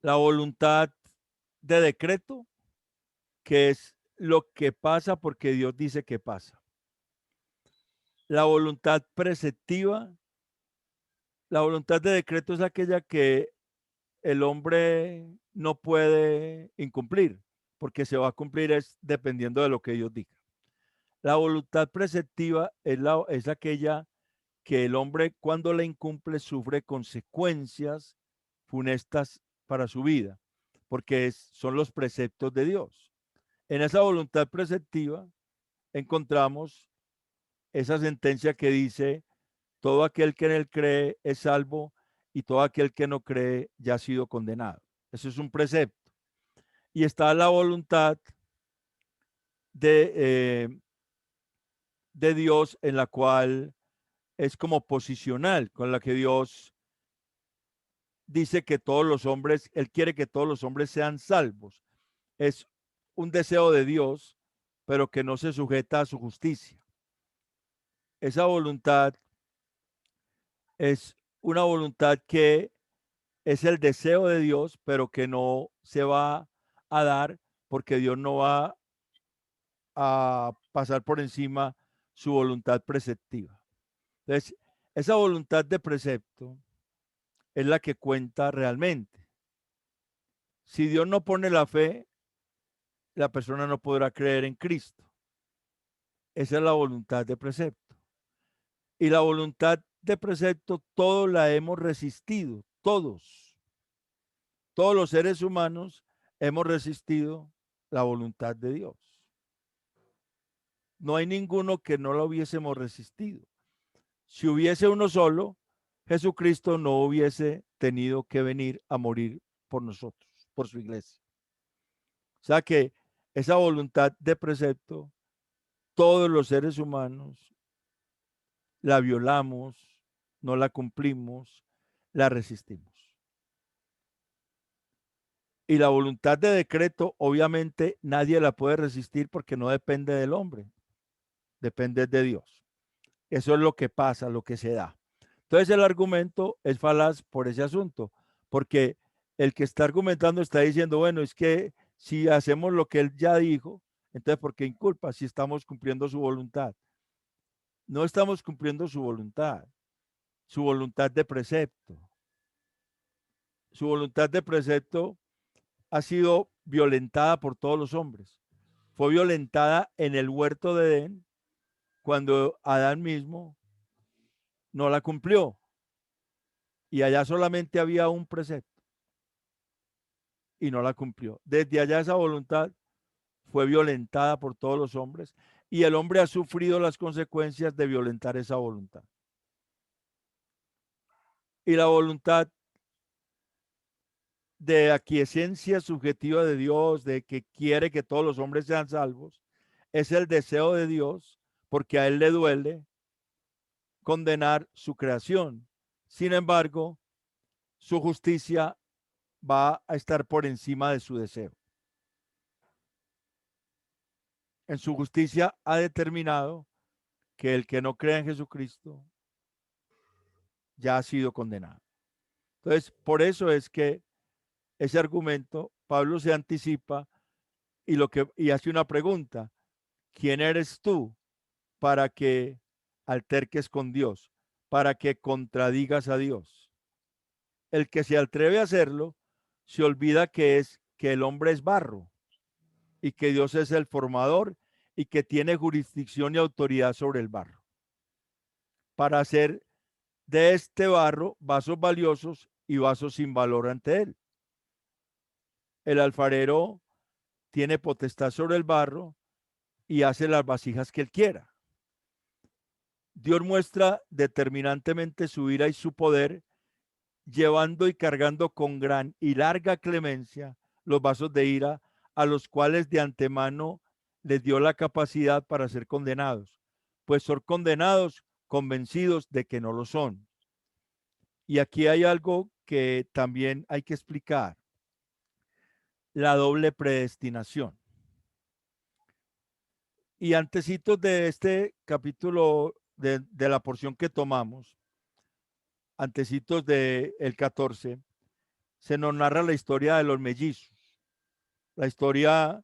La voluntad de decreto, que es lo que pasa porque Dios dice que pasa. La voluntad preceptiva, la voluntad de decreto es aquella que el hombre no puede incumplir, porque se va a cumplir es dependiendo de lo que Dios diga. La voluntad preceptiva es aquella que el hombre cuando la incumple sufre consecuencias funestas para su vida, porque son los preceptos de Dios. En esa voluntad preceptiva encontramos esa sentencia que dice, todo aquel que en él cree es salvo y todo aquel que no cree ya ha sido condenado. Eso es un precepto. Y está la voluntad de Dios en la cual es como posicional, con la que Dios dice que todos los hombres, Él quiere que todos los hombres sean salvos. Es un deseo de Dios, pero que no se sujeta a su justicia. Esa voluntad es una voluntad que es el deseo de Dios, pero que no se va a dar porque Dios no va a pasar por encima su voluntad preceptiva. Entonces, esa voluntad de precepto es la que cuenta realmente. Si Dios no pone la fe, la persona no podrá creer en Cristo. Esa es la voluntad de precepto. Y la voluntad de precepto, todos la hemos resistido, todos. Todos los seres humanos hemos resistido la voluntad de Dios. No hay ninguno que no la hubiésemos resistido. Si hubiese uno solo, Jesucristo no hubiese tenido que venir a morir por nosotros, por su iglesia. O sea que esa voluntad de precepto, todos los seres humanos la violamos, no la cumplimos, la resistimos. Y la voluntad de decreto, obviamente, nadie la puede resistir porque no depende del hombre, depende de Dios. Eso es lo que pasa, lo que se da. Entonces el argumento es falaz por ese asunto, porque el que está argumentando está diciendo, bueno, es que Si hacemos lo que él ya dijo, entonces ¿por qué inculpa si estamos cumpliendo su voluntad? No estamos cumpliendo su voluntad de precepto. Su voluntad de precepto ha sido violentada por todos los hombres. Fue violentada en el huerto de Edén cuando Adán mismo no la cumplió. Y allá solamente había un precepto y no la cumplió. Desde allá esa voluntad fue violentada por todos los hombres y el hombre ha sufrido las consecuencias de violentar esa voluntad. Y la voluntad de aquiescencia subjetiva de Dios, de que quiere que todos los hombres sean salvos, es el deseo de Dios, porque a él le duele condenar su creación. Sin embargo, su justicia va a estar por encima de su deseo. En su justicia ha determinado que el que no crea en Jesucristo ya ha sido condenado. Entonces, por eso es que ese argumento, Pablo se anticipa y hace una pregunta: ¿quién eres tú para que alterques con Dios, para que contradigas a Dios? El que se atreve a hacerlo se olvida que el hombre es barro y que Dios es el formador y que tiene jurisdicción y autoridad sobre el barro para hacer de este barro vasos valiosos y vasos sin valor ante él. El alfarero tiene potestad sobre el barro y hace las vasijas que él quiera. Dios muestra determinantemente su ira y su poder, llevando y cargando con gran y larga clemencia los vasos de ira, a los cuales de antemano les dio la capacidad para ser condenados, pues son condenados convencidos de que no lo son. Y aquí hay algo que también hay que explicar: la doble predestinación. Y antecitos de este capítulo, de la porción que tomamos, antecitos del 14, se nos narra la historia de los mellizos, la historia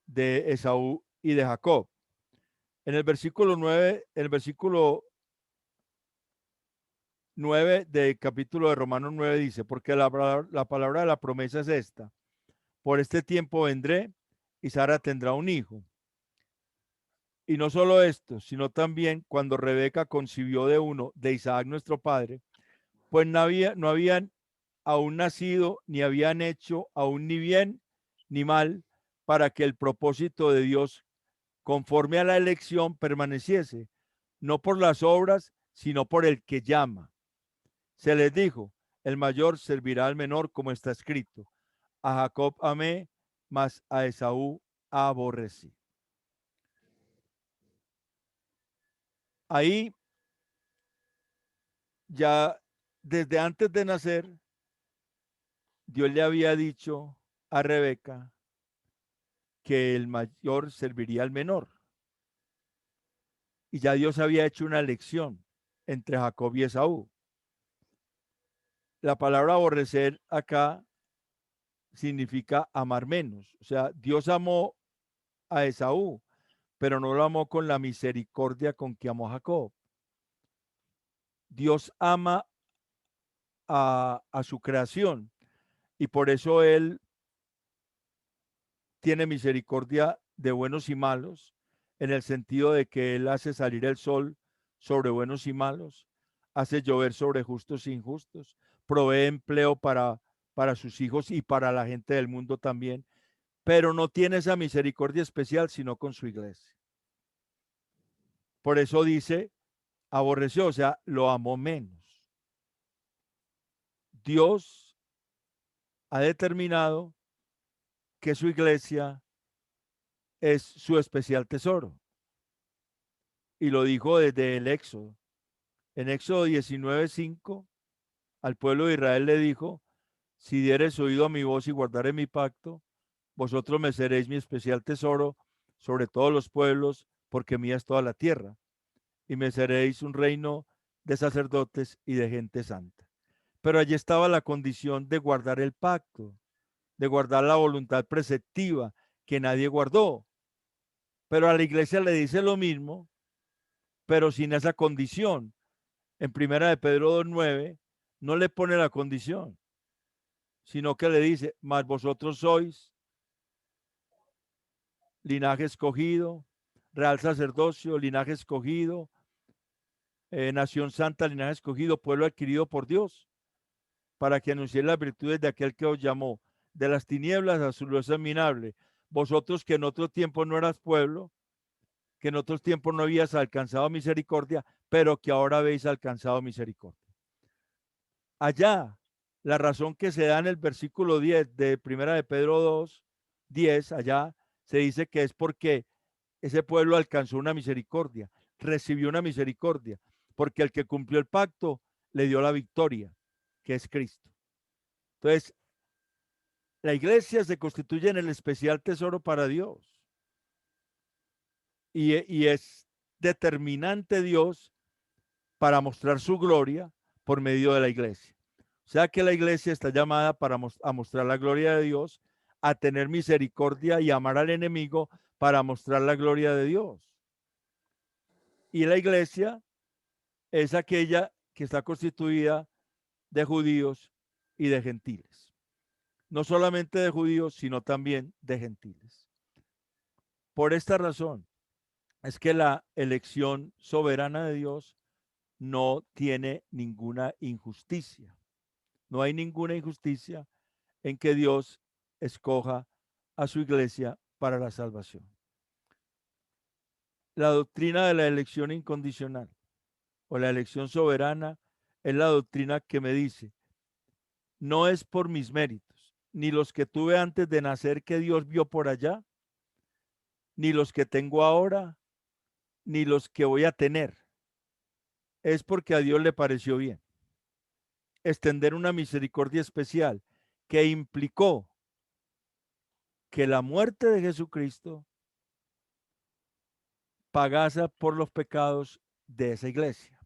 de Esaú y de Jacob. En el versículo 9, el versículo 9 del capítulo de Romanos 9 dice: porque la palabra de la promesa es esta: por este tiempo vendré y Sara tendrá un hijo. Y no solo esto, sino también cuando Rebeca concibió de uno, de Isaac nuestro padre, pues no habían aún nacido, ni habían hecho aún ni bien ni mal, para que el propósito de Dios conforme a la elección permaneciese, no por las obras, sino por el que llama. Se les dijo: el mayor servirá al menor, como está escrito: a Jacob amé, mas a Esaú aborrecí. Ahí ya desde antes de nacer, Dios le había dicho a Rebeca que el mayor serviría al menor. Y ya Dios había hecho una elección entre Jacob y Esaú. La palabra aborrecer acá significa amar menos. O sea, Dios amó a Esaú, pero no lo amó con la misericordia con que amó a Jacob. Dios ama a su creación y por eso él tiene misericordia de buenos y malos, en el sentido de que él hace salir el sol sobre buenos y malos, hace llover sobre justos e injustos, provee empleo para sus hijos y para la gente del mundo también, pero no tiene esa misericordia especial sino con su iglesia. Por eso dice aborreció, o sea, lo amó menos. Dios ha determinado que su iglesia es su especial tesoro. Y lo dijo desde el Éxodo. En Éxodo 19:5, al pueblo de Israel le dijo: si diereis oído a mi voz y guardareis mi pacto, vosotros me seréis mi especial tesoro sobre todos los pueblos, porque mía es toda la tierra, y me seréis un reino de sacerdotes y de gente santa. Pero allí estaba la condición de guardar el pacto. de guardar la voluntad preceptiva que nadie guardó. Pero a la iglesia le dice lo mismo, pero sin esa condición. En primera de Pedro 2:9 no le pone la condición, sino que le dice, mas vosotros sois linaje escogido, real sacerdocio, linaje escogido, nación santa, linaje escogido, pueblo adquirido por Dios, para que anunciéis las virtudes de aquel que os llamó de las tinieblas a su luz admirable. Vosotros que en otro tiempo no eras pueblo, que en otros tiempos no habías alcanzado misericordia, pero que ahora habéis alcanzado misericordia. Allá, la razón que se da en el versículo 10 de primera de Pedro 2:10, allá se dice que es porque ese pueblo alcanzó una misericordia, recibió una misericordia, porque el que cumplió el pacto le dio la victoria, que es Cristo. Entonces, la iglesia se constituye en el especial tesoro para Dios. Y es determinante Dios para mostrar su gloria por medio de la iglesia. O sea que la iglesia está llamada a mostrar la gloria de Dios, a tener misericordia y amar al enemigo para mostrar la gloria de Dios. Y la iglesia es aquella que está constituida de judíos y de gentiles. No solamente de judíos, sino también de gentiles. Por esta razón es que la elección soberana de Dios no tiene ninguna injusticia. No hay ninguna injusticia en que Dios escoja a su iglesia para la salvación. La doctrina de la elección incondicional o la elección soberana es la doctrina que me dice, no es por mis méritos, ni los que tuve antes de nacer que Dios vio por allá, ni los que tengo ahora, ni los que voy a tener. Es porque a Dios le pareció bien extender una misericordia especial que implicó que la muerte de Jesucristo pagase por los pecados de esa iglesia.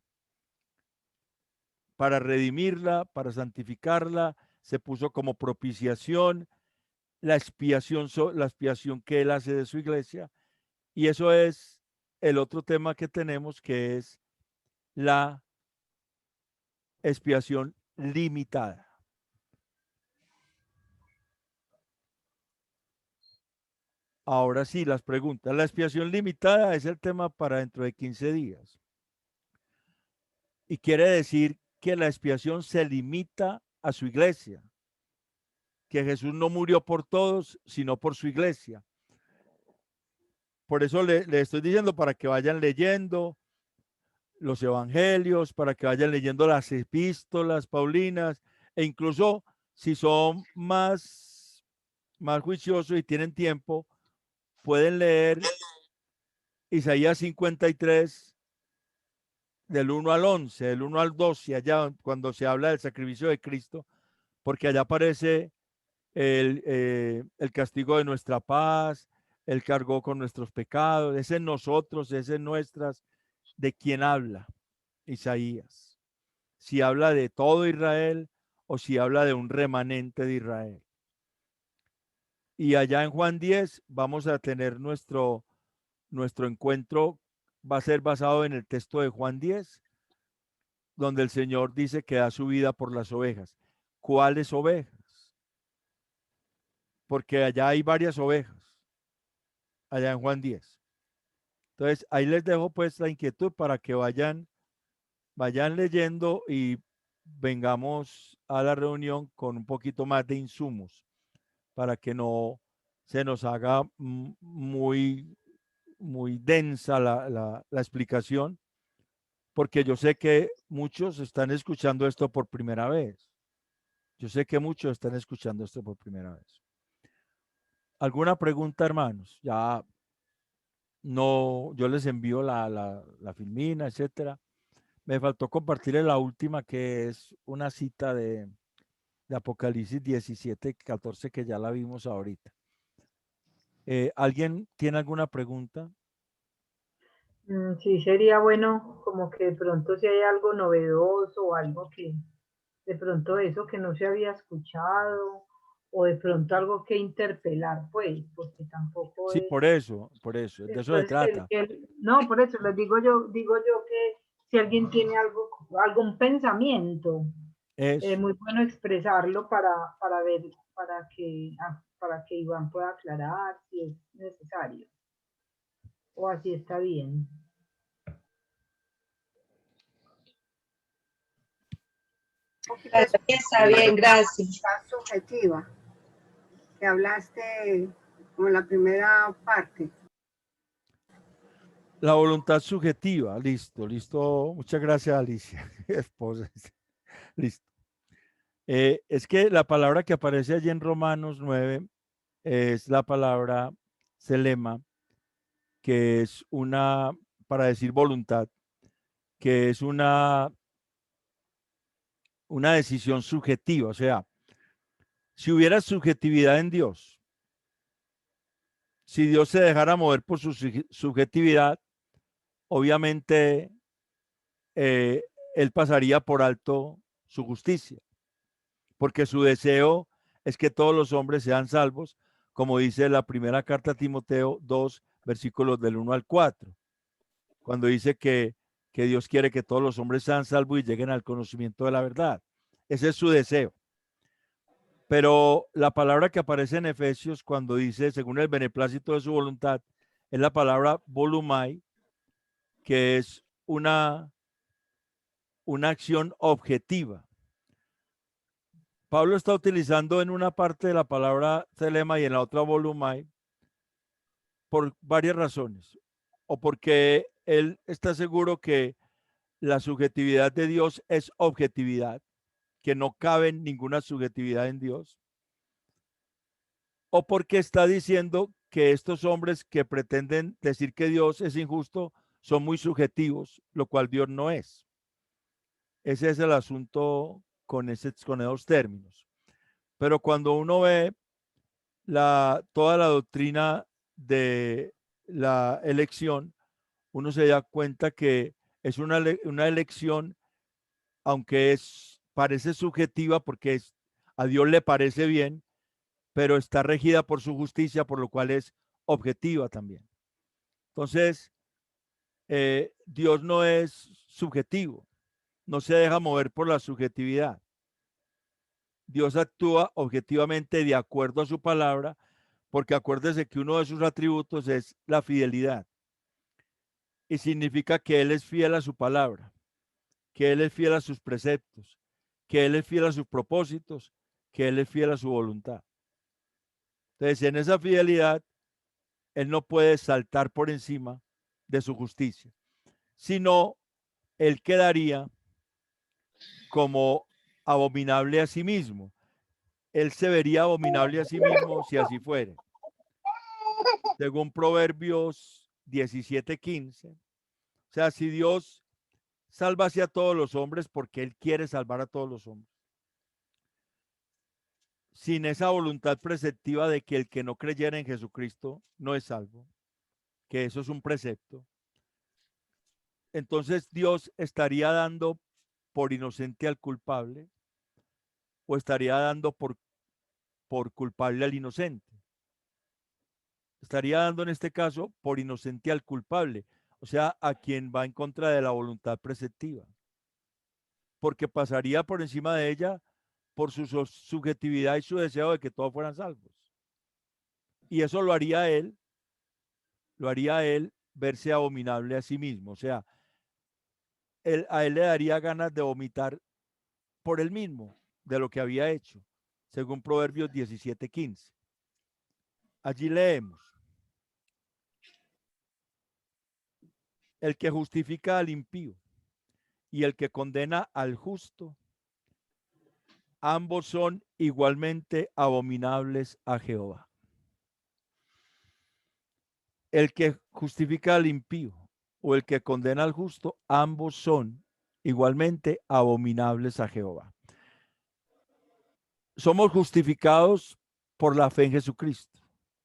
Para redimirla, para santificarla, se puso como propiciación la expiación que él hace de su iglesia. Y eso es el otro tema que tenemos, que es la expiación limitada. Ahora sí, las preguntas. La expiación limitada es el tema para dentro de 15 días. Y quiere decir que la expiación se limita a su iglesia, que Jesús no murió por todos, sino por su iglesia. Por eso le estoy diciendo para que vayan leyendo los evangelios, para que vayan leyendo las epístolas paulinas, e incluso si son más juiciosos y tienen tiempo, pueden leer Isaías 53, del 1 al 11, del 1 al 12, allá cuando se habla del sacrificio de Cristo, porque allá aparece el castigo de nuestra paz, Él cargó con nuestros pecados, es en nosotros, es en nuestras, de quien habla Isaías. Si habla de todo Israel o si habla de un remanente de Israel. Y allá en Juan 10 vamos a tener nuestro encuentro, va a ser basado en el texto de Juan 10, donde el Señor dice que da su vida por las ovejas. ¿Cuáles ovejas? Porque allá hay varias ovejas, allá en Juan 10. Entonces, ahí les dejo pues la inquietud para que vayan leyendo y vengamos a la reunión con un poquito más de insumos para que no se nos haga muy densa la explicación, porque yo sé que muchos están escuchando esto por primera vez. Yo sé que muchos están escuchando esto por primera vez. ¿Alguna pregunta, hermanos? Ya no, yo les envío la filmina, etcétera. Me faltó compartirles la última, que es una cita de Apocalipsis 17:14, que ya la vimos ahorita. ¿Alguien tiene alguna pregunta? Sí, sería bueno como que de pronto si hay algo novedoso o algo que de pronto eso que no se había escuchado o de pronto algo que interpelar, pues, porque tampoco Sí, es... por eso, de eso se Entonces, trata. no, por eso les digo yo que si alguien tiene algún pensamiento, es Eso. muy bueno expresarlo para ver, para que Iván pueda aclarar si es necesario. O así está bien. Está bien, gracias. Subjetiva, que hablaste como en la primera parte. La voluntad subjetiva, listo. Muchas gracias, Alicia, esposa. Listo. Es que la palabra que aparece allí en Romanos 9 es la palabra selema, que es para decir voluntad, que es una decisión subjetiva. O sea, si hubiera subjetividad en Dios, si Dios se dejara mover por su subjetividad, obviamente él pasaría por alto su justicia, porque su deseo es que todos los hombres sean salvos, como dice la primera carta a Timoteo 2, versículos del 1 al 4, cuando dice que Dios quiere que todos los hombres sean salvos y lleguen al conocimiento de la verdad. Ese es su deseo. Pero la palabra que aparece en Efesios cuando dice, según el beneplácito de su voluntad, es la palabra volumai, que es una acción objetiva. Pablo está utilizando en una parte de la palabra telema y en la otra volumai por varias razones. O porque él está seguro que la subjetividad de Dios es objetividad, que no cabe ninguna subjetividad en Dios. O porque está diciendo que estos hombres que pretenden decir que Dios es injusto son muy subjetivos, lo cual Dios no es. Ese es el asunto con esos términos. Pero cuando uno ve toda la doctrina de la elección, uno se da cuenta que es una elección, aunque parece subjetiva porque a Dios le parece bien, pero está regida por su justicia, por lo cual es objetiva también. Entonces, Dios no es subjetivo, no se deja mover por la subjetividad. Dios actúa objetivamente de acuerdo a su palabra, porque acuérdese que uno de sus atributos es la fidelidad. Y significa que Él es fiel a su palabra, que Él es fiel a sus preceptos, que Él es fiel a sus propósitos, que Él es fiel a su voluntad. Entonces, en esa fidelidad, Él no puede saltar por encima de su justicia, sino Él quedaría como abominable a sí mismo. Él se vería abominable a sí mismo si así fuera. Según Proverbios 17:15. O sea, si Dios salvase a todos los hombres, porque Él quiere salvar a todos los hombres, sin esa voluntad preceptiva de que el que no creyera en Jesucristo no es salvo, que eso es un precepto, entonces Dios estaría dando por inocente al culpable o estaría dando por culpable al inocente. Estaría dando en este caso por inocente al culpable, o sea, a quien va en contra de la voluntad preceptiva, porque pasaría por encima de ella por su subjetividad y su deseo de que todos fueran salvos. Y eso lo haría él verse abominable a sí mismo, o sea, a él le daría ganas de vomitar por él mismo de lo que había hecho, según Proverbios 17:15. Allí leemos: el que justifica al impío y el que condena al justo, ambos son igualmente abominables a Jehová. El que justifica al impío o el que condena al justo, ambos son igualmente abominables a Jehová. Somos justificados por la fe en Jesucristo.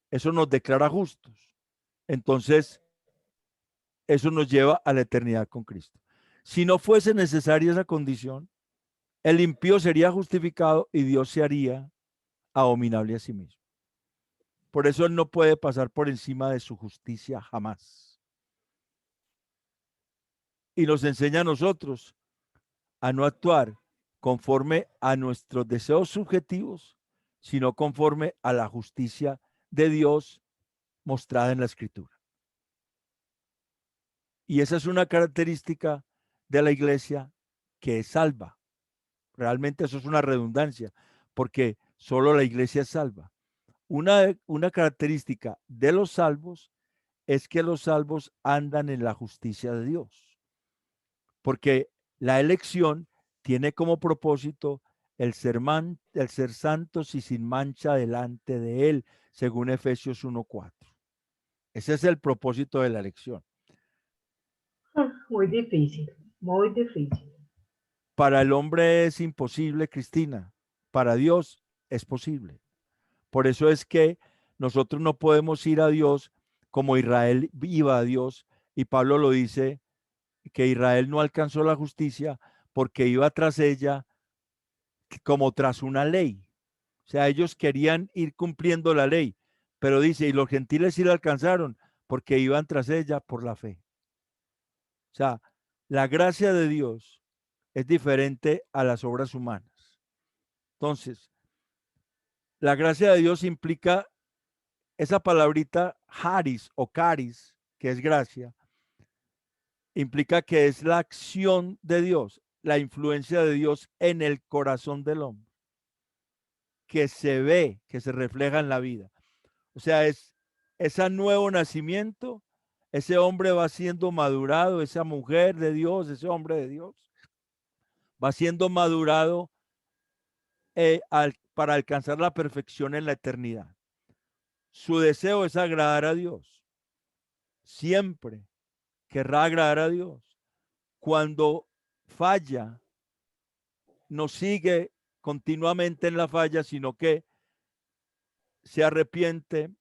Eso nos declara justos. Entonces, eso nos lleva a la eternidad con Cristo. Si no fuese necesaria esa condición, el impío sería justificado y Dios se haría abominable a sí mismo. Por eso él no puede pasar por encima de su justicia jamás. Y nos enseña a nosotros a no actuar conforme a nuestros deseos subjetivos, sino conforme a la justicia de Dios mostrada en la Escritura. Y esa es una característica de la iglesia que es salva. Realmente eso es una redundancia, porque solo la iglesia es salva. Una característica de los salvos es que los salvos andan en la justicia de Dios, porque la elección tiene como propósito el ser santos y sin mancha delante de Él, según Efesios 1:4. Ese es el propósito de la elección. Muy difícil, muy difícil. Para el hombre es imposible, Cristina. Para Dios es posible. Por eso es que nosotros no podemos ir a Dios como Israel iba a Dios. Y Pablo lo dice, que Israel no alcanzó la justicia porque iba tras ella como tras una ley. O sea, ellos querían ir cumpliendo la ley. Pero dice, y los gentiles sí la alcanzaron porque iban tras ella por la fe. O sea, la gracia de Dios es diferente a las obras humanas. Entonces, la gracia de Dios implica esa palabrita haris o caris, que es gracia, implica que es la acción de Dios, la influencia de Dios en el corazón del hombre, que se ve, que se refleja en la vida. O sea, es ese nuevo nacimiento, ese hombre va siendo madurado, esa mujer de Dios, ese hombre de Dios, va siendo madurado para alcanzar la perfección en la eternidad. Su deseo es agradar a Dios. Siempre querrá agradar a Dios. Cuando falla, no sigue continuamente en la falla, sino que se arrepiente,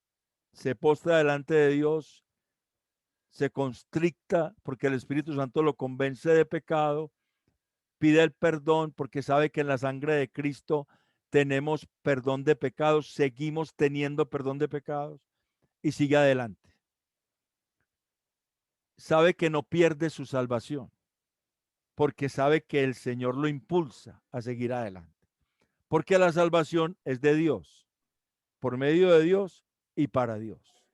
se postra delante de Dios, se constricta porque el Espíritu Santo lo convence de pecado, pide el perdón porque sabe que en la sangre de Cristo tenemos perdón de pecados, seguimos teniendo perdón de pecados y sigue adelante. Sabe que no pierde su salvación porque sabe que el Señor lo impulsa a seguir adelante. Porque la salvación es de Dios, por medio de Dios y para Dios,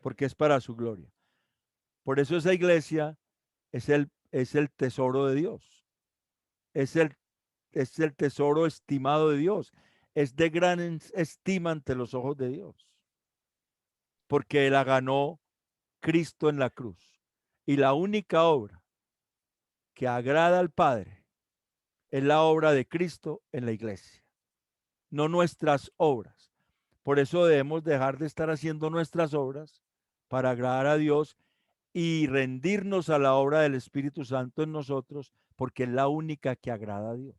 porque es para su gloria. Por eso esa iglesia es el tesoro de Dios, es el tesoro estimado de Dios, es de gran estima ante los ojos de Dios, porque la ganó Cristo en la cruz. Y la única obra que agrada al Padre es la obra de Cristo en la iglesia, no nuestras obras. Por eso debemos dejar de estar haciendo nuestras obras para agradar a Dios y rendirnos a la obra del Espíritu Santo en nosotros, porque es la única que agrada a Dios.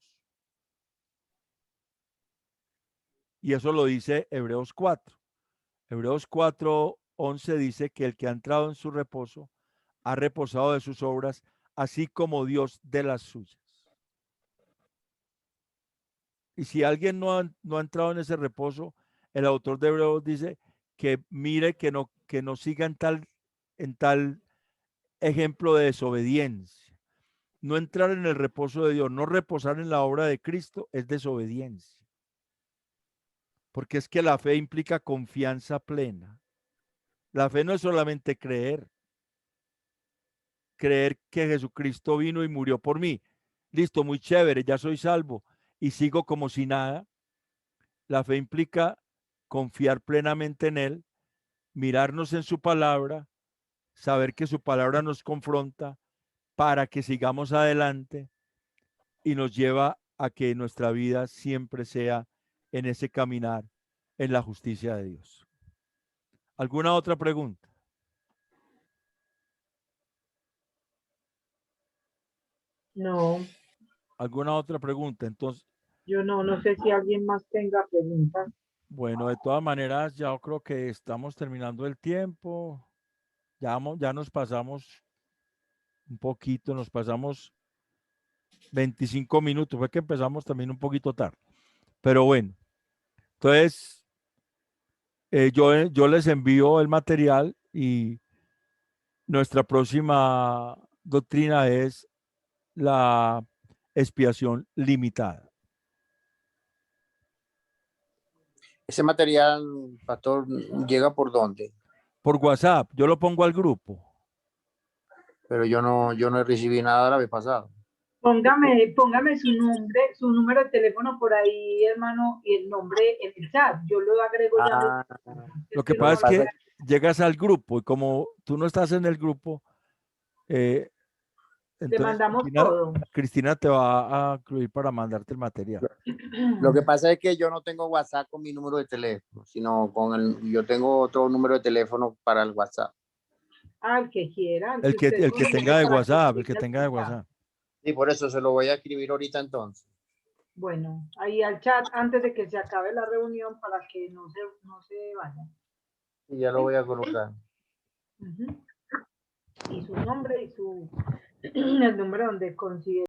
Y eso lo dice Hebreos 4. Hebreos 4:11 dice que el que ha entrado en su reposo ha reposado de sus obras, así como Dios de las suyas. Y si alguien no ha entrado en ese reposo, el autor de Hebreos dice que mire que no siga en tal ejemplo de desobediencia. No entrar en el reposo de Dios, no reposar en la obra de Cristo es desobediencia. Porque es que la fe implica confianza plena. La fe no es solamente creer que Jesucristo vino y murió por mí. Listo, muy chévere, ya soy salvo y sigo como si nada. La fe implica confiar plenamente en Él, mirarnos en su palabra, saber que su palabra nos confronta para que sigamos adelante y nos lleva a que nuestra vida siempre sea en ese caminar en la justicia de Dios. ¿Alguna otra pregunta? No, ¿Alguna otra pregunta? Entonces, yo no sé si alguien más tenga preguntas. bueno, de todas maneras, ya creo que estamos terminando el tiempo. Ya nos pasamos un poquito, nos pasamos 25 minutos. Fue que empezamos también un poquito tarde. Pero bueno, Entonces, yo les envío el material y nuestra próxima doctrina es la expiación limitada. Ese material, pastor, ¿llega por dónde? Por WhatsApp, yo lo pongo al grupo. Pero yo no recibí nada la vez pasada. Póngame su nombre, su número de teléfono por ahí, hermano, y el nombre en el chat. Yo lo agrego ya. Lo que pasa es que llegas al grupo y como tú no estás en el grupo, Te entonces mandamos todo. Cristina te va a incluir para mandarte el material. Lo que pasa es que yo no tengo WhatsApp con mi número de teléfono, sino yo tengo otro número de teléfono para el WhatsApp. El que quiera. El que tenga de WhatsApp, el que tenga de WhatsApp. Y por eso se lo voy a escribir ahorita entonces. Bueno, ahí al chat antes de que se acabe la reunión para que no se vayan. Y ya lo voy a colocar. Y su nombre y el número donde considere.